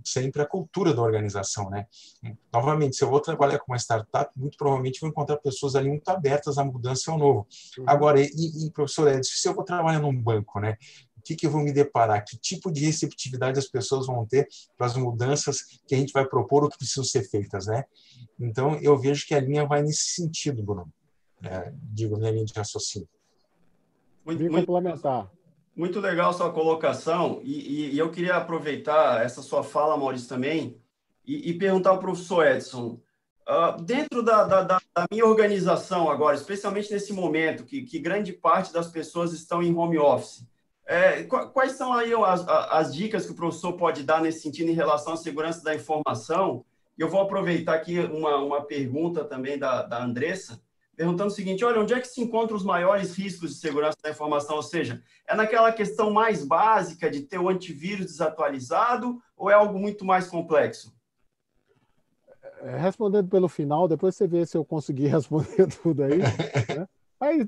sempre a cultura da organização, né? Novamente, se eu vou trabalhar com uma startup, muito provavelmente vou encontrar pessoas ali muito abertas à mudança e ao novo. Agora, professor Edson, se eu vou trabalhar num banco, né? O que eu vou me deparar? Que tipo de receptividade as pessoas vão ter para as mudanças que a gente vai propor ou que precisam ser feitas, né? Então, eu vejo que a linha vai nesse sentido, Bruno. Minha linha de raciocínio. Muito complementar. Muito legal sua colocação, e eu queria aproveitar essa sua fala, Maurício, também, e perguntar ao professor Edson, dentro da minha organização agora, especialmente nesse momento, que grande parte das pessoas estão em home office, quais são aí as dicas que o professor pode dar nesse sentido em relação à segurança da informação? Eu vou aproveitar aqui uma pergunta também da Andressa, perguntando o seguinte, olha, onde é que se encontram os maiores riscos de segurança da informação? Ou seja, é naquela questão mais básica de ter o antivírus desatualizado ou é algo muito mais complexo? Respondendo pelo final, depois você vê se eu conseguir responder tudo aí. Né? Aí,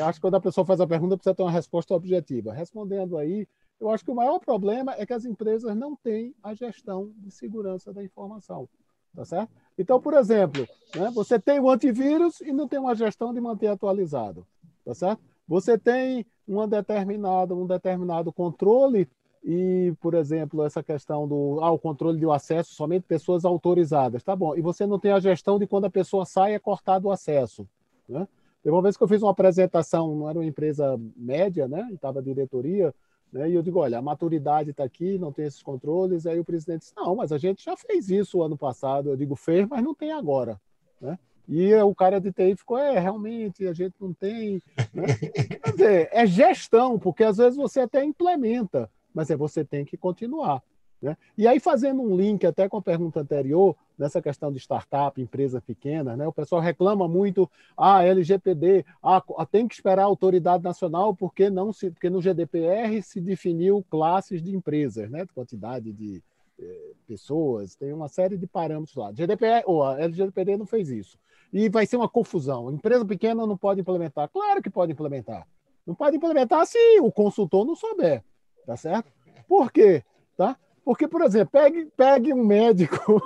acho que quando a pessoa faz a pergunta, precisa ter uma resposta objetiva. Respondendo aí, eu acho que o maior problema é que as empresas não têm a gestão de segurança da informação. Tá certo? Então, por exemplo, né, você tem o antivírus e não tem uma gestão de manter atualizado. Tá certo? você tem um determinado controle e, por exemplo, essa questão do o controle do acesso somente pessoas autorizadas, tá bom? E você não tem a gestão de quando a pessoa sai é cortado o acesso, né? Teve uma vez que eu fiz uma apresentação, não era uma empresa média, né? Estava a diretoria, né? E eu digo, olha, a maturidade está aqui, não tem esses controles. Aí o presidente disse, não, mas a gente já fez isso ano passado. Eu digo, fez, mas não tem agora, né? E o cara de TI ficou, realmente, a gente não tem, né? Quer dizer, é gestão, porque às vezes você até implementa, mas você tem que continuar, né? E aí, fazendo um link até com a pergunta anterior, nessa questão de startup, empresa pequena, né? O pessoal reclama muito, LGPD, tem que esperar a autoridade nacional porque no GDPR se definiu classes de empresas, né? Quantidade de pessoas, tem uma série de parâmetros lá. GDPR, a LGPD não fez isso. E vai ser uma confusão. Empresa pequena não pode implementar. Claro que pode implementar. Não pode implementar se o consultor não souber, tá certo? Por quê? Tá? Porque, por exemplo, pegue um médico.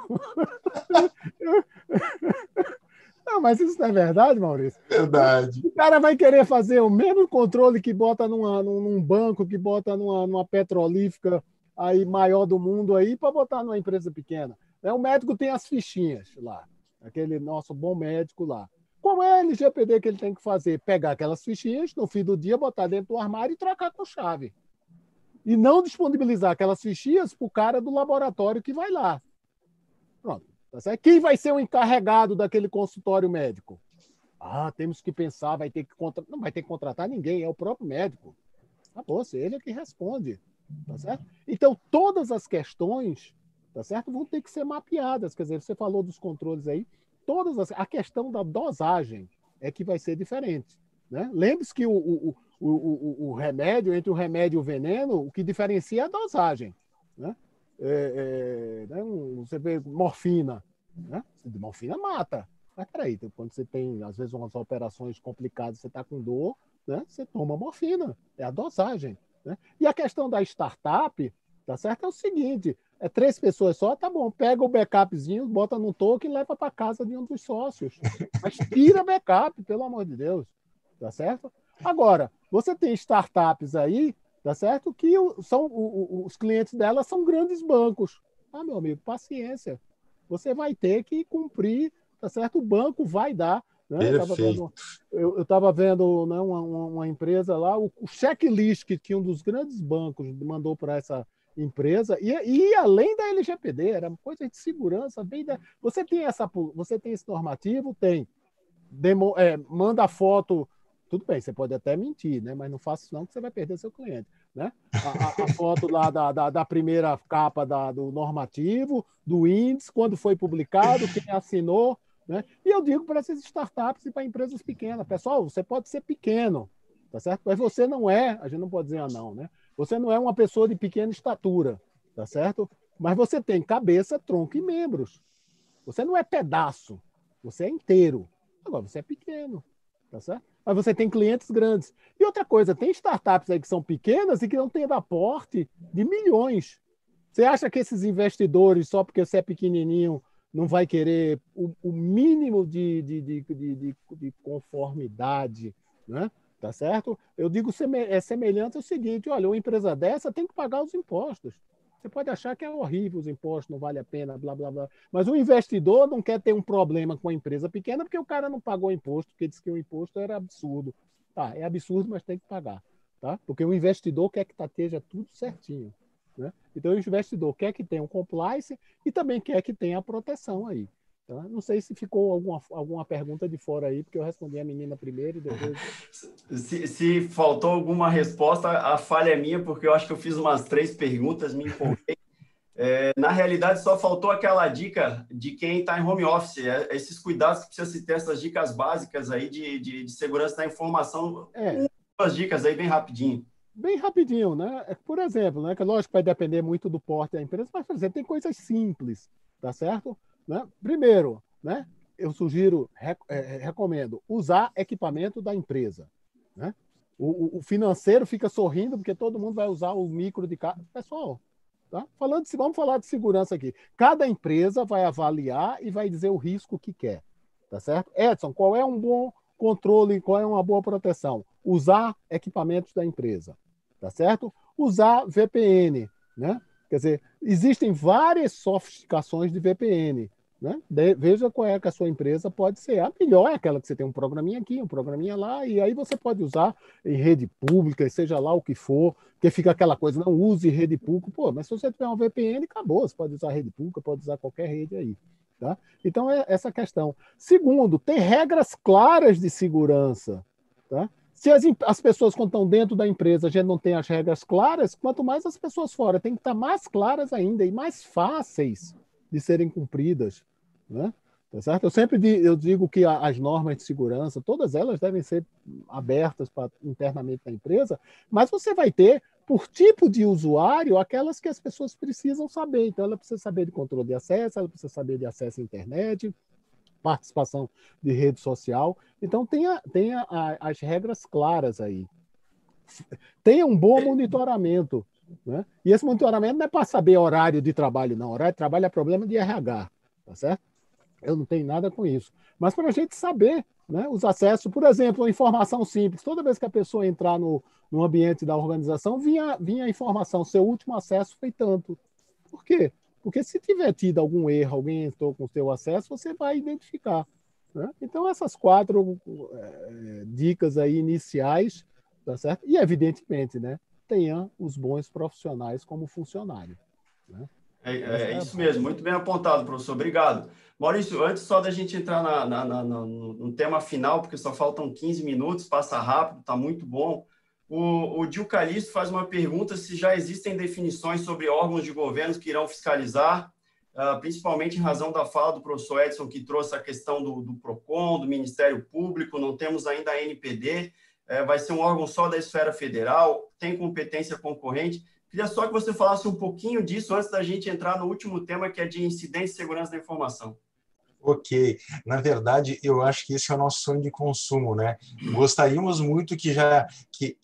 Não, mas isso não é verdade, Maurício? Verdade. O cara vai querer fazer o mesmo controle que bota num banco, que bota numa petrolífica aí maior do mundo aí, para botar numa empresa pequena. O médico tem as fichinhas lá, aquele nosso bom médico lá. Qual é a LGPD que ele tem que fazer? Pegar aquelas fichinhas, no fim do dia, botar dentro do armário e trocar com chave. E não disponibilizar aquelas fichinhas para o cara do laboratório que vai lá. Pronto. Tá certo? Quem vai ser o encarregado daquele consultório médico? Temos que pensar, não vai ter que contratar ninguém, é o próprio médico. Acabou, ele é que responde. Tá certo? Então, todas as questões, tá certo, vão ter que ser mapeadas. Quer dizer, você falou dos controles aí, a questão da dosagem é que vai ser diferente, né? Lembre-se que o remédio, entre o remédio e o veneno, o que diferencia é a dosagem, né? Você vê morfina, né? Morfina mata. Mas peraí, quando você tem, às vezes, umas operações complicadas, você está com dor, né? Você toma morfina, é a dosagem, né? E a questão da startup, tá certo? É o seguinte, 3 pessoas só, tá bom, pega o backupzinho, bota no token e leva para casa de um dos sócios. Mas tira backup, pelo amor de Deus, tá certo? Agora, você tem startups aí, tá certo? Que os clientes delas são grandes bancos. Meu amigo, paciência. Você vai ter que cumprir, tá certo? O banco vai dar. Né? Eu estava vendo né, uma empresa lá, o checklist que um dos grandes bancos mandou para essa empresa, e além da LGPD, era coisa de segurança. Você tem esse normativo? Tem. Manda foto. Tudo bem, você pode até mentir, né? Mas não faça isso não, que você vai perder seu cliente. Né? A foto lá da primeira capa do normativo, do índice, quando foi publicado, quem assinou. Né? E eu digo para essas startups e para empresas pequenas, pessoal, você pode ser pequeno, tá certo? Mas você não a gente não pode dizer não, né? Você não é uma pessoa de pequena estatura, tá certo? Mas você tem cabeça, tronco e membros. Você não é pedaço, você é inteiro. Agora, você é pequeno, tá certo? Mas você tem clientes grandes. E outra coisa, tem startups aí que são pequenas e que não têm aporte de milhões. Você acha que esses investidores, só porque você é pequenininho, não vai querer o mínimo de conformidade, né? Tá certo? Eu digo semelhante ao seguinte, olha, uma empresa dessa tem que pagar os impostos. Você pode achar que é horrível os impostos, não vale a pena, blá, blá, blá. Mas o investidor não quer ter um problema com a empresa pequena porque o cara não pagou imposto, porque disse que o imposto era absurdo. Tá, é absurdo, mas tem que pagar. Tá? Porque o investidor quer que esteja tudo certinho. Né? Então, o investidor quer que tenha um compliance e também quer que tenha a proteção aí. Tá? Não sei se ficou alguma pergunta de fora aí, porque eu respondi a menina primeiro e depois... Se faltou alguma resposta, a falha é minha, porque eu acho que eu fiz umas 3 perguntas, me empolguei. Na realidade, só faltou aquela dica de quem está em home office, esses cuidados que precisa se ter, essas dicas básicas aí de segurança da informação. Umas dicas aí bem rapidinho. Bem rapidinho, né? Por exemplo, né? Que lógico vai depender muito do porte da empresa, mas, por exemplo, tem coisas simples, tá certo? Né? Primeiro, né? Eu recomendo usar equipamento da empresa, né? O financeiro fica sorrindo porque todo mundo vai usar o micro de casa. Pessoal, tá? Vamos falar de segurança aqui. Cada empresa vai avaliar e vai dizer o risco que quer, tá certo? Edson, qual é um bom controle, qual é uma boa proteção? usar equipamentos da empresa, tá certo? Usar VPN, né? Quer dizer, existem várias sofisticações de VPN, né? Veja qual é que a sua empresa pode ser. A melhor é aquela que você tem um programinha aqui, um programinha lá, e aí você pode usar em rede pública, seja lá o que for, porque fica aquela coisa, não use rede pública. Pô, mas se você tiver um VPN, acabou. Você pode usar rede pública, pode usar qualquer rede aí. Tá? Então, é essa questão. Segundo, ter regras claras de segurança. Tá? Se as pessoas, quando estão dentro da empresa, a gente não tem as regras claras, quanto mais as pessoas fora, tem que estar mais claras ainda e mais fáceis de serem cumpridas. Né? Tá certo? Eu digo que as normas de segurança, todas elas devem ser abertas internamente na empresa, mas você vai ter, por tipo de usuário, aquelas que as pessoas precisam saber. Então, ela precisa saber de controle de acesso, ela precisa saber de acesso à internet, participação de rede social. Então, tenha as regras claras aí. Tenha um bom monitoramento. Né? E esse monitoramento não é para saber horário de trabalho, não. Horário de trabalho é problema de RH. Tá certo? Eu não tenho nada com isso. Mas para a gente saber, né, os acessos, por exemplo, uma informação simples. Toda vez que a pessoa entrar no ambiente da organização, vinha a informação, seu último acesso foi tanto. Por quê? Porque se tiver tido algum erro, alguém entrou com o seu acesso, você vai identificar. Né? Então, essas 4 dicas aí iniciais, tá certo? E, evidentemente, né, tenha os bons profissionais como funcionário. Né? É isso mesmo, muito bem apontado, professor. Obrigado. Maurício, antes só da gente entrar no tema final, porque só faltam 15 minutos, passa rápido, está muito bom. O Gil Calixto faz uma pergunta se já existem definições sobre órgãos de governo que irão fiscalizar, principalmente em razão da fala do professor Edson, que trouxe a questão do PROCON, do Ministério Público, não temos ainda a NPD, vai ser um órgão só da esfera federal, tem competência concorrente. Queria só que você falasse um pouquinho disso antes da gente entrar no último tema, que é de incidência e segurança da informação. Ok. Na verdade, eu acho que esse é o nosso sonho de consumo, né? Gostaríamos muito que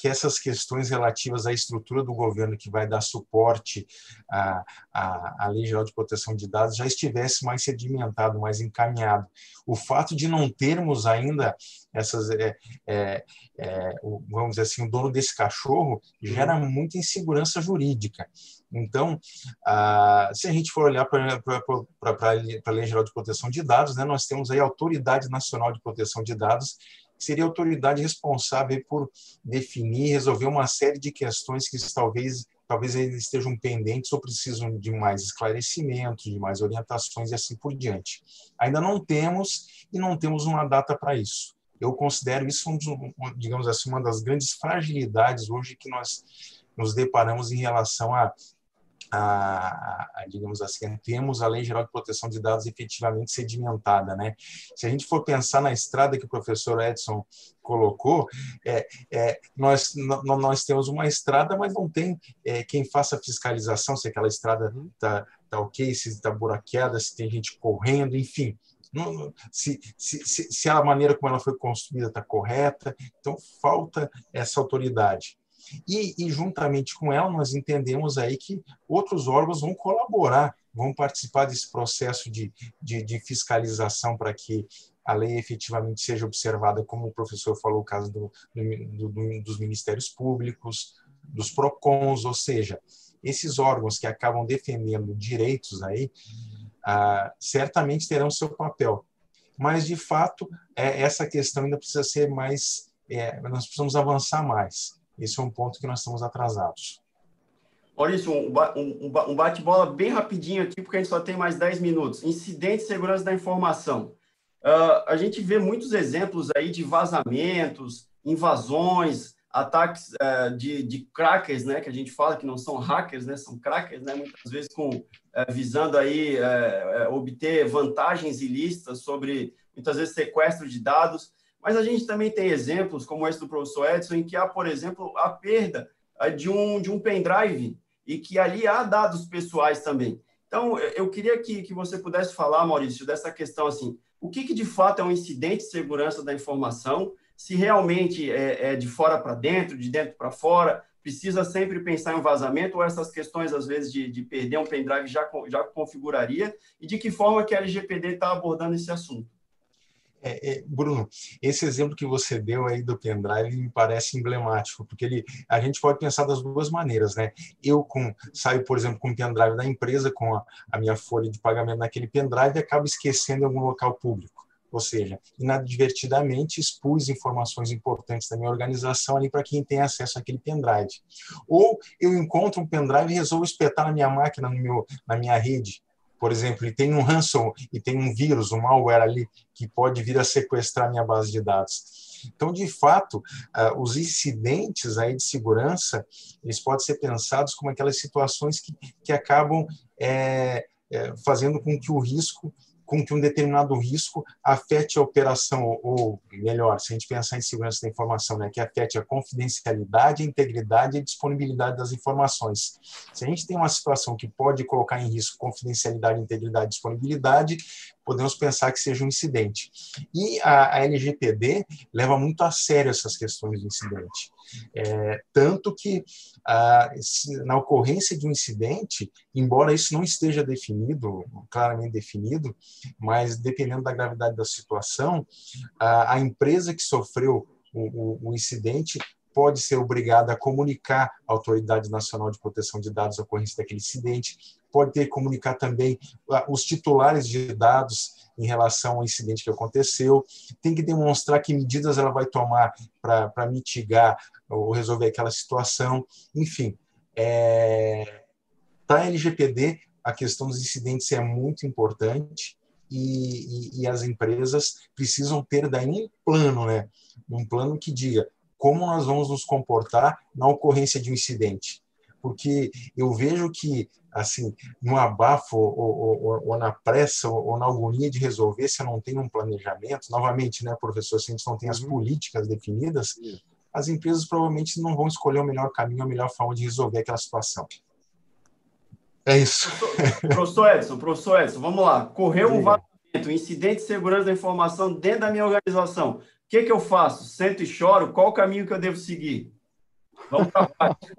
essas questões relativas à estrutura do governo que vai dar suporte à Lei Geral de Proteção de Dados já estivesse mais sedimentado, mais encaminhado. O fato de não termos ainda essas, vamos dizer assim, o dono desse cachorro gera muita insegurança jurídica. Então, se a gente for olhar para a Lei Geral de Proteção de Dados, né, nós temos aí a Autoridade Nacional de Proteção de Dados, que seria a autoridade responsável por definir, resolver uma série de questões que talvez eles estejam pendentes ou precisam de mais esclarecimentos, de mais orientações e assim por diante. Ainda não temos e não temos uma data para isso. Eu considero isso, digamos assim, uma das grandes fragilidades hoje que nós nos deparamos em relação digamos assim, temos a Lei Geral de Proteção de Dados efetivamente sedimentada, né? Se a gente for pensar na estrada que o professor Edson colocou, nós temos uma estrada, mas não tem quem faça fiscalização, se aquela estrada está ok, se está buraqueada, se tem gente correndo, enfim. Se a maneira como ela foi construída está correta, então falta essa autoridade. E juntamente com ela, nós entendemos aí que outros órgãos vão colaborar, vão participar desse processo de fiscalização para que a lei efetivamente seja observada, como o professor falou, o caso dos ministérios públicos, dos PROCONs, ou seja, esses órgãos que acabam defendendo direitos aí, certamente terão seu papel. Mas, de fato, essa questão ainda precisa ser mais... nós precisamos avançar mais. Esse é um ponto que nós estamos atrasados. Maurício, um bate-bola bem rapidinho aqui, porque a gente só tem mais 10 minutos. Incidente de segurança da informação. A gente vê muitos exemplos aí de vazamentos, invasões, ataques de crackers, né, que a gente fala que não são hackers, né, são crackers, né, muitas vezes visando aí obter vantagens ilícitas sobre, muitas vezes, sequestro de dados. Mas a gente também tem exemplos, como esse do professor Edson, em que há, por exemplo, a perda de um pendrive e que ali há dados pessoais também. Então, eu queria que você pudesse falar, Maurício, dessa questão, assim, o que de fato é um incidente de segurança da informação, se realmente é de fora para dentro, de dentro para fora, precisa sempre pensar em um vazamento, ou essas questões, às vezes, de perder um pendrive já configuraria, e de que forma que a LGPD está abordando esse assunto? Bruno, esse exemplo que você deu aí do pendrive me parece emblemático, porque a gente pode pensar das duas maneiras, né? Saio, por exemplo, com o pendrive da empresa, com a minha folha de pagamento naquele pendrive e acabo esquecendo em algum local público. Ou seja, inadvertidamente expus informações importantes da minha organização ali para quem tem acesso àquele pendrive. Ou eu encontro um pendrive e resolvo espetar na minha máquina, na minha rede. Por exemplo, e tem um ransom, e tem um vírus, um malware ali, que pode vir a sequestrar minha base de dados. Então, de fato, os incidentes aí de segurança, eles podem ser pensados como aquelas situações que acabam fazendo com que um determinado risco afete a operação, ou melhor, se a gente pensar em segurança da informação, né, que afete a confidencialidade, a integridade e a disponibilidade das informações. Se a gente tem uma situação que pode colocar em risco confidencialidade, integridade e disponibilidade, podemos pensar que seja um incidente. E a LGPD leva muito a sério essas questões de incidente. Tanto que, na ocorrência de um incidente, embora isso não esteja definido, claramente definido, mas dependendo da gravidade da situação, a empresa que sofreu o incidente pode ser obrigada a comunicar à Autoridade Nacional de Proteção de Dados a ocorrência daquele incidente, pode ter que comunicar também os titulares de dados em relação ao incidente que aconteceu, tem que demonstrar que medidas ela vai tomar para mitigar ou resolver aquela situação, enfim. Para a LGPD, a questão dos incidentes é muito importante e as empresas precisam ter daí um plano, né? Um plano que diga como nós vamos nos comportar na ocorrência de um incidente. Porque eu vejo que, assim, no abafo ou na pressa ou na agonia de resolver, se eu não tenho um planejamento, novamente, né, professor, se a gente não tem as políticas definidas, as empresas provavelmente não vão escolher o melhor caminho, a melhor forma de resolver aquela situação. É isso. Professor Edson, vamos lá. Correu um vazamento, incidente de segurança da informação dentro da minha organização. O que eu faço? Sento e choro? Qual o caminho que eu devo seguir? Vamos para a parte.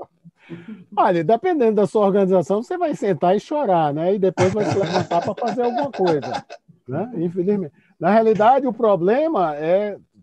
Olha, dependendo da sua organização, você vai sentar e chorar, né? E depois vai se levantar para fazer alguma coisa, né? Infelizmente. Na realidade, o problema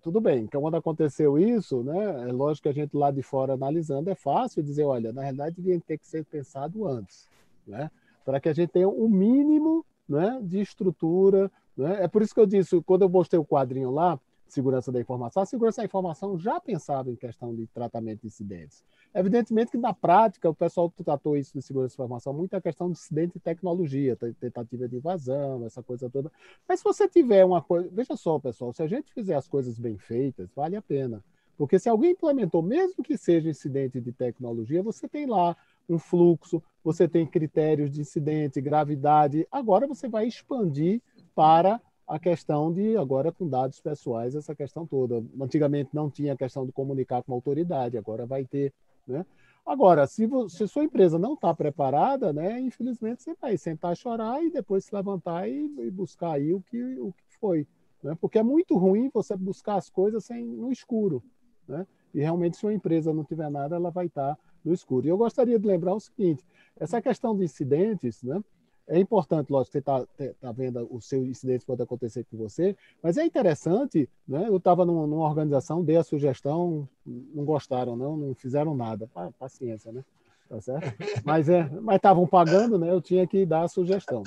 tudo bem, que quando aconteceu isso, né? É lógico que a gente lá de fora analisando, é fácil dizer, olha, na realidade devia ter que ser pensado antes, né? Para que a gente tenha um mínimo, né, de estrutura, né? É por isso que eu disse, quando eu mostrei o quadrinho lá, segurança da informação, a segurança da informação já pensava em questão de tratamento de incidentes. Evidentemente que, na prática, o pessoal tratou isso de segurança da informação muito a questão de incidente de tecnologia, tentativa de invasão, essa coisa toda. Mas se você tiver uma coisa... Veja só, pessoal, se a gente fizer as coisas bem feitas, vale a pena. Porque se alguém implementou, mesmo que seja incidente de tecnologia, você tem lá um fluxo, você tem critérios de incidente, gravidade. Agora você vai expandir para a questão de, agora com dados pessoais, essa questão toda. Antigamente não tinha a questão de comunicar com a autoridade, agora vai ter, né? Agora, se sua empresa não está preparada, né, infelizmente você vai sentar, chorar e depois se levantar e buscar aí o que foi, né? Porque é muito ruim você buscar as coisas no escuro, né? E realmente, se uma empresa não tiver nada, ela vai estar no escuro. E eu gostaria de lembrar o seguinte, essa questão de incidentes, né? É importante, lógico, você está vendo o seu incidente pode acontecer com você, mas é interessante, né? Eu estava numa organização, dei a sugestão, não gostaram, não fizeram nada. Paciência, né? Tá certo? Mas estavam pagando, né? Eu tinha que dar a sugestão.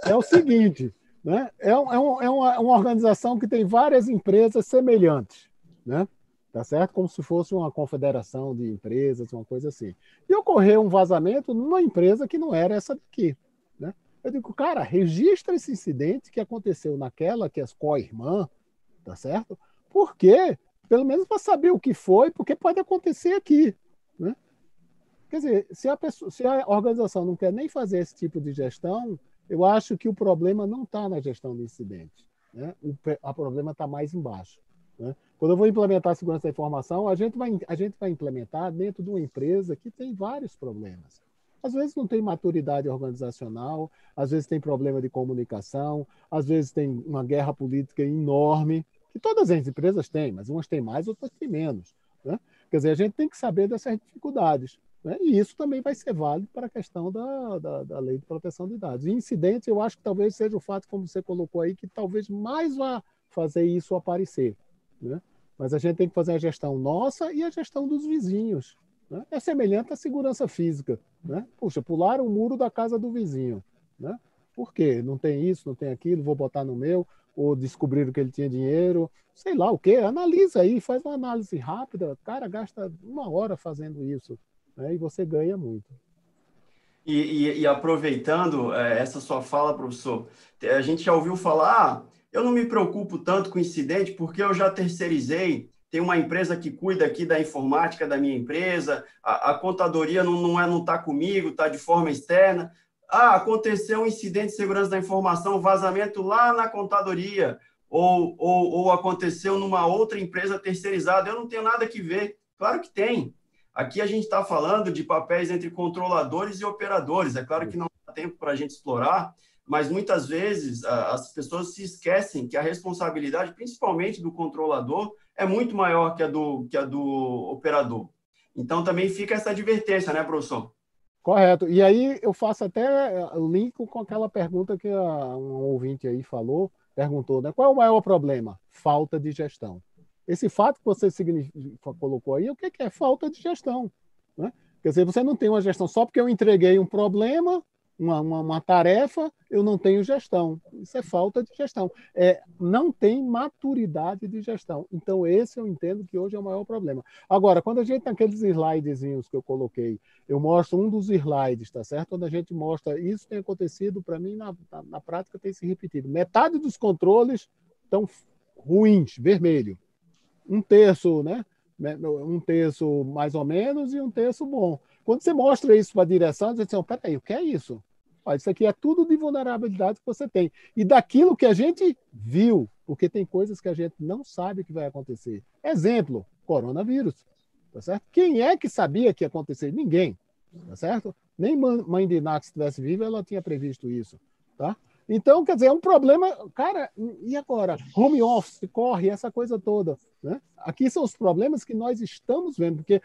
É o seguinte, né? É uma organização que tem várias empresas semelhantes, né? Tá certo? Como se fosse uma confederação de empresas, uma coisa assim. E ocorreu um vazamento numa empresa que não era essa daqui, né? Eu digo, cara, registra esse incidente que aconteceu naquela, que é co-irmã, tá certo? Por quê? Pelo menos para saber o que foi, porque pode acontecer aqui, né? Quer dizer, se a organização não quer nem fazer esse tipo de gestão, eu acho que o problema não está na gestão de incidente, né? O problema está mais embaixo, né? Quando eu vou implementar a segurança da informação, a gente vai implementar dentro de uma empresa que tem vários problemas. Às vezes não tem maturidade organizacional, às vezes tem problema de comunicação, às vezes tem uma guerra política enorme, que todas as empresas têm, mas umas têm mais, outras têm menos, né? Quer dizer, a gente tem que saber dessas dificuldades. né? E isso também vai ser válido para a questão da lei de proteção de dados. E incidente, eu acho que talvez seja o fato, como você colocou aí, que talvez mais vá fazer isso aparecer, né? Mas a gente tem que fazer a gestão nossa e a gestão dos vizinhos, né? É semelhante à segurança física, né? Puxa, pularam o muro da casa do vizinho, né? Por quê? Não tem isso, não tem aquilo, vou botar no meu, ou descobriram que ele tinha dinheiro, sei lá o quê. Analisa aí, faz uma análise rápida, cara, gasta 1 hora fazendo isso, né? E você ganha muito. E aproveitando essa sua fala, professor, a gente já ouviu falar, eu não me preocupo tanto com incidente porque eu já terceirizei, tem uma empresa que cuida aqui da informática da minha empresa, a contadoria não está comigo, está de forma externa. Ah, aconteceu um incidente de segurança da informação, vazamento lá na contadoria, ou aconteceu numa outra empresa terceirizada, eu não tenho nada que ver. Claro que tem. Aqui a gente está falando de papéis entre controladores e operadores. É claro que não dá tempo para a gente explorar, mas muitas vezes as pessoas se esquecem que a responsabilidade, principalmente do controlador, é muito maior que a do operador. Então, também fica essa advertência, né, professor? Correto. E aí eu faço até o link com aquela pergunta que um ouvinte aí perguntou, né? Qual é o maior problema? Falta de gestão. Esse fato que você colocou aí, o que é? Falta de gestão, né? Quer dizer, você não tem uma gestão só porque eu entreguei um problema, uma tarefa, eu não tenho gestão. Isso é falta de gestão. Não tem maturidade de gestão. Então, esse eu entendo que hoje é o maior problema. Agora, quando a gente tem aqueles slidezinhos que eu coloquei, eu mostro um dos slides, tá certo? Quando a gente mostra, isso tem acontecido, para mim, na prática, tem se repetido. Metade dos controles estão ruins, vermelho. 1/3, né? 1/3 mais ou menos e 1/3 bom. Quando você mostra isso para a direção, você diz assim, peraí, o que é isso? Olha, isso aqui é tudo de vulnerabilidade que você tem. E daquilo que a gente viu, porque tem coisas que a gente não sabe que vai acontecer. Exemplo, coronavírus. Tá certo? Quem é que sabia que ia acontecer? Ninguém. Tá certo? Nem mãe de Iná, se estivesse viva, ela tinha previsto isso. Tá? Então, quer dizer, é um problema, cara, e agora? Home office, corre, essa coisa toda. Né? Aqui são os problemas que nós estamos vendo, porque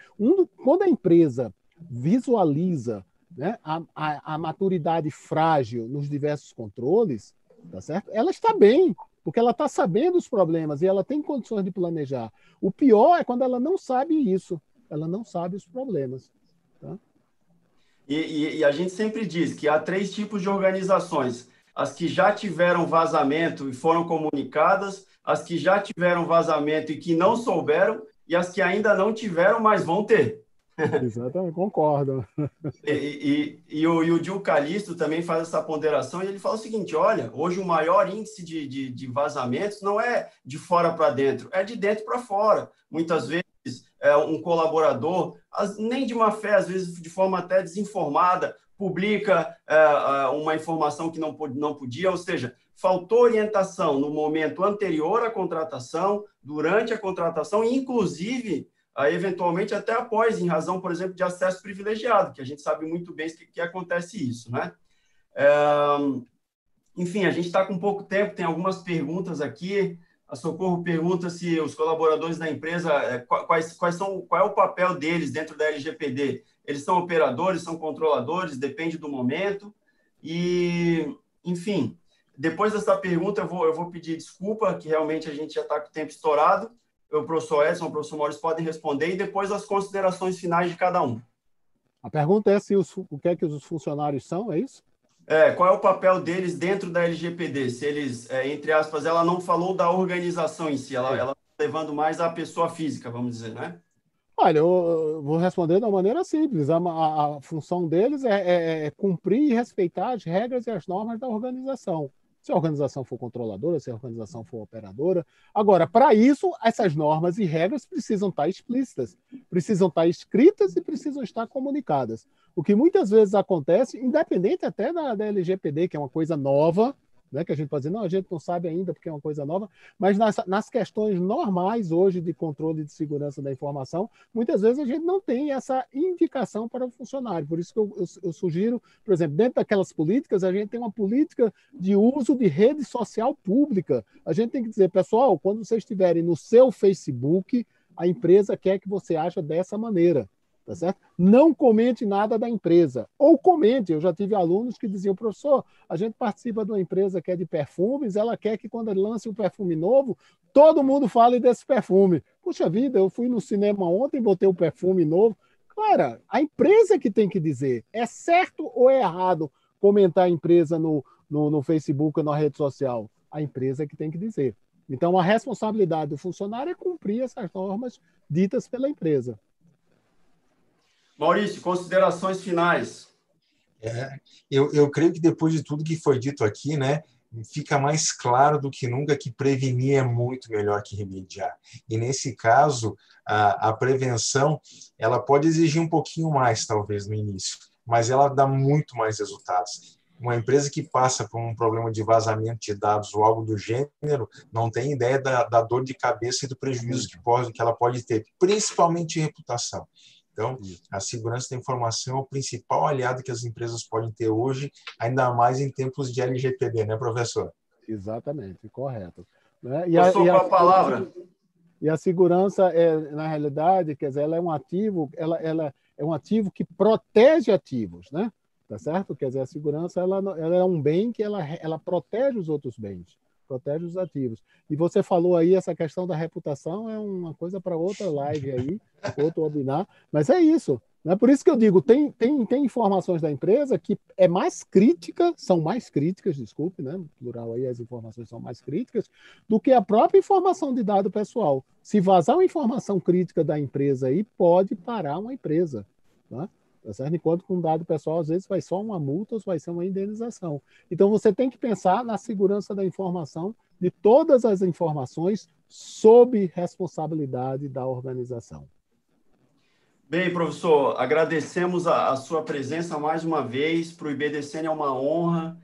quando a empresa visualiza, né, a maturidade frágil nos diversos controles, tá certo? Ela está bem, porque ela está sabendo os problemas e ela tem condições de planejar. O pior é quando ela não sabe isso, ela não sabe os problemas. Tá? E a gente sempre diz que há 3 tipos de organizações: as que já tiveram vazamento e foram comunicadas, as que já tiveram vazamento e que não souberam, e as que ainda não tiveram, mas vão ter. Exatamente, concordo. E o Gil Calisto também faz essa ponderação, e ele fala o seguinte: olha, hoje o maior índice de vazamentos não é de fora para dentro, é de dentro para fora. Muitas vezes um colaborador, nem de má fé, às vezes de forma até desinformada, publica uma informação que não podia, ou seja, faltou orientação no momento anterior à contratação, durante a contratação, e inclusive eventualmente até após, em razão, por exemplo, de acesso privilegiado, que a gente sabe muito bem que acontece isso, né? Enfim, a gente está com pouco tempo, tem algumas perguntas aqui. A Socorro pergunta se os colaboradores da empresa, qual é o papel deles dentro da LGPD? Eles são operadores, são controladores, depende do momento. E, enfim, depois dessa pergunta eu vou pedir desculpa, que realmente a gente já está com o tempo estourado. O professor Edson, o professor Maurício podem responder, e depois as considerações finais de cada um. A pergunta é o que é que os funcionários são, é isso? Qual é o papel deles dentro da LGPD? Se eles, entre aspas, ela não falou da organização em si, ela está levando mais a pessoa física, vamos dizer, né? Olha, eu vou responder de uma maneira simples. A função deles é cumprir e respeitar as regras e as normas da organização. Se a organização for controladora, se a organização for operadora. Agora, para isso, essas normas e regras precisam estar explícitas, precisam estar escritas e precisam estar comunicadas. O que muitas vezes acontece, independente até da LGPD, que é uma coisa nova, né, que a gente pode dizer, não, a gente não sabe ainda porque é uma coisa nova, mas nas questões normais hoje de controle de segurança da informação, muitas vezes a gente não tem essa indicação para o funcionário. Por isso que eu sugiro, por exemplo, dentro daquelas políticas, a gente tem uma política de uso de rede social pública. A gente tem que dizer, pessoal, quando vocês estiverem no seu Facebook, a empresa quer que você haja dessa maneira. Tá certo? Não comente nada da empresa. Ou comente. Eu já tive alunos que diziam, professor, a gente participa de uma empresa que é de perfumes, ela quer que quando ele lance um perfume novo, todo mundo fale desse perfume. Puxa vida, eu fui no cinema ontem, botei um perfume novo. Cara, a empresa que tem que dizer. É certo ou é errado comentar a empresa no Facebook ou na rede social? A empresa que tem que dizer. Então, a responsabilidade do funcionário é cumprir essas normas ditas pela empresa. Maurício, considerações finais. Eu creio que depois de tudo que foi dito aqui, né, fica mais claro do que nunca que prevenir é muito melhor que remediar. E nesse caso, a prevenção, ela pode exigir um pouquinho mais, talvez, no início, mas ela dá muito mais resultados. Uma empresa que passa por um problema de vazamento de dados ou algo do gênero não tem ideia da dor de cabeça e do prejuízo que ela pode ter, principalmente em reputação. Então, a segurança da informação é o principal aliado que as empresas podem ter hoje, ainda mais em tempos de LGPD, né, professor? Exatamente, correto. Né? Professor, com a palavra. E a segurança, na realidade, quer dizer, ela é um ativo, ela é um ativo que protege ativos, né? Tá certo? Quer dizer, a segurança ela é um bem que ela protege os outros bens, protege os ativos. E você falou aí, essa questão da reputação é uma coisa para outra live aí, outro webinar, mas é isso. Né? Por isso que eu digo, tem informações da empresa que são mais críticas, desculpe, né? No plural aí, as informações são mais críticas, do que a própria informação de dado pessoal. Se vazar uma informação crítica da empresa aí, pode parar uma empresa. Né? Tá certo? Enquanto com dado pessoal, às vezes vai só uma multa ou vai ser uma indenização. Então, você tem que pensar na segurança da informação, de todas as informações, sob responsabilidade da organização. Bem, professor, agradecemos a sua presença mais uma vez. Para o IBDCN é uma honra.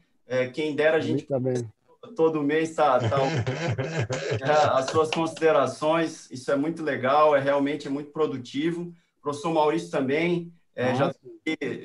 Quem dera a gente também. Todo mês as suas considerações. Isso é muito legal, realmente é muito produtivo. O professor Maurício também,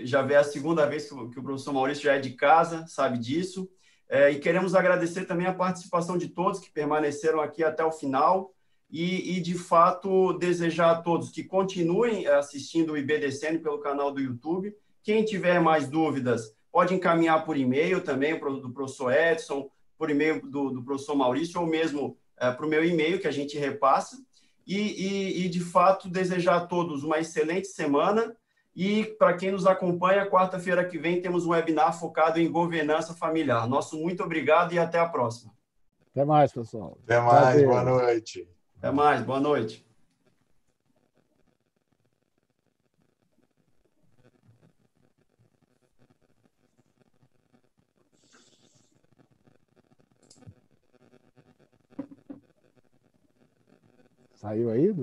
já vê a segunda vez que o professor Maurício já é de casa, sabe disso. E queremos agradecer também a participação de todos que permaneceram aqui até o final. E, de fato, desejar a todos que continuem assistindo o IBDCN pelo canal do YouTube. Quem tiver mais dúvidas, pode encaminhar por e-mail também, do professor Edson, por e-mail do professor Maurício, ou mesmo para o meu e-mail, que a gente repassa. E, de fato, desejar a todos uma excelente semana. E, para quem nos acompanha, quarta-feira que vem temos um webinar focado em governança familiar. Nosso muito obrigado e até a próxima. Até mais, pessoal. Até mais, boa noite. Até mais, boa noite. Saiu aí?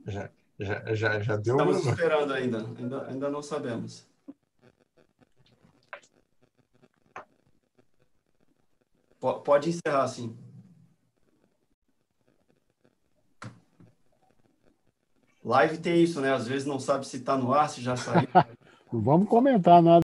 Já deu. Estamos esperando ainda não sabemos. Pode encerrar, sim. Live tem isso, né? Às vezes não sabe se está no ar, se já saiu. Não vamos comentar nada.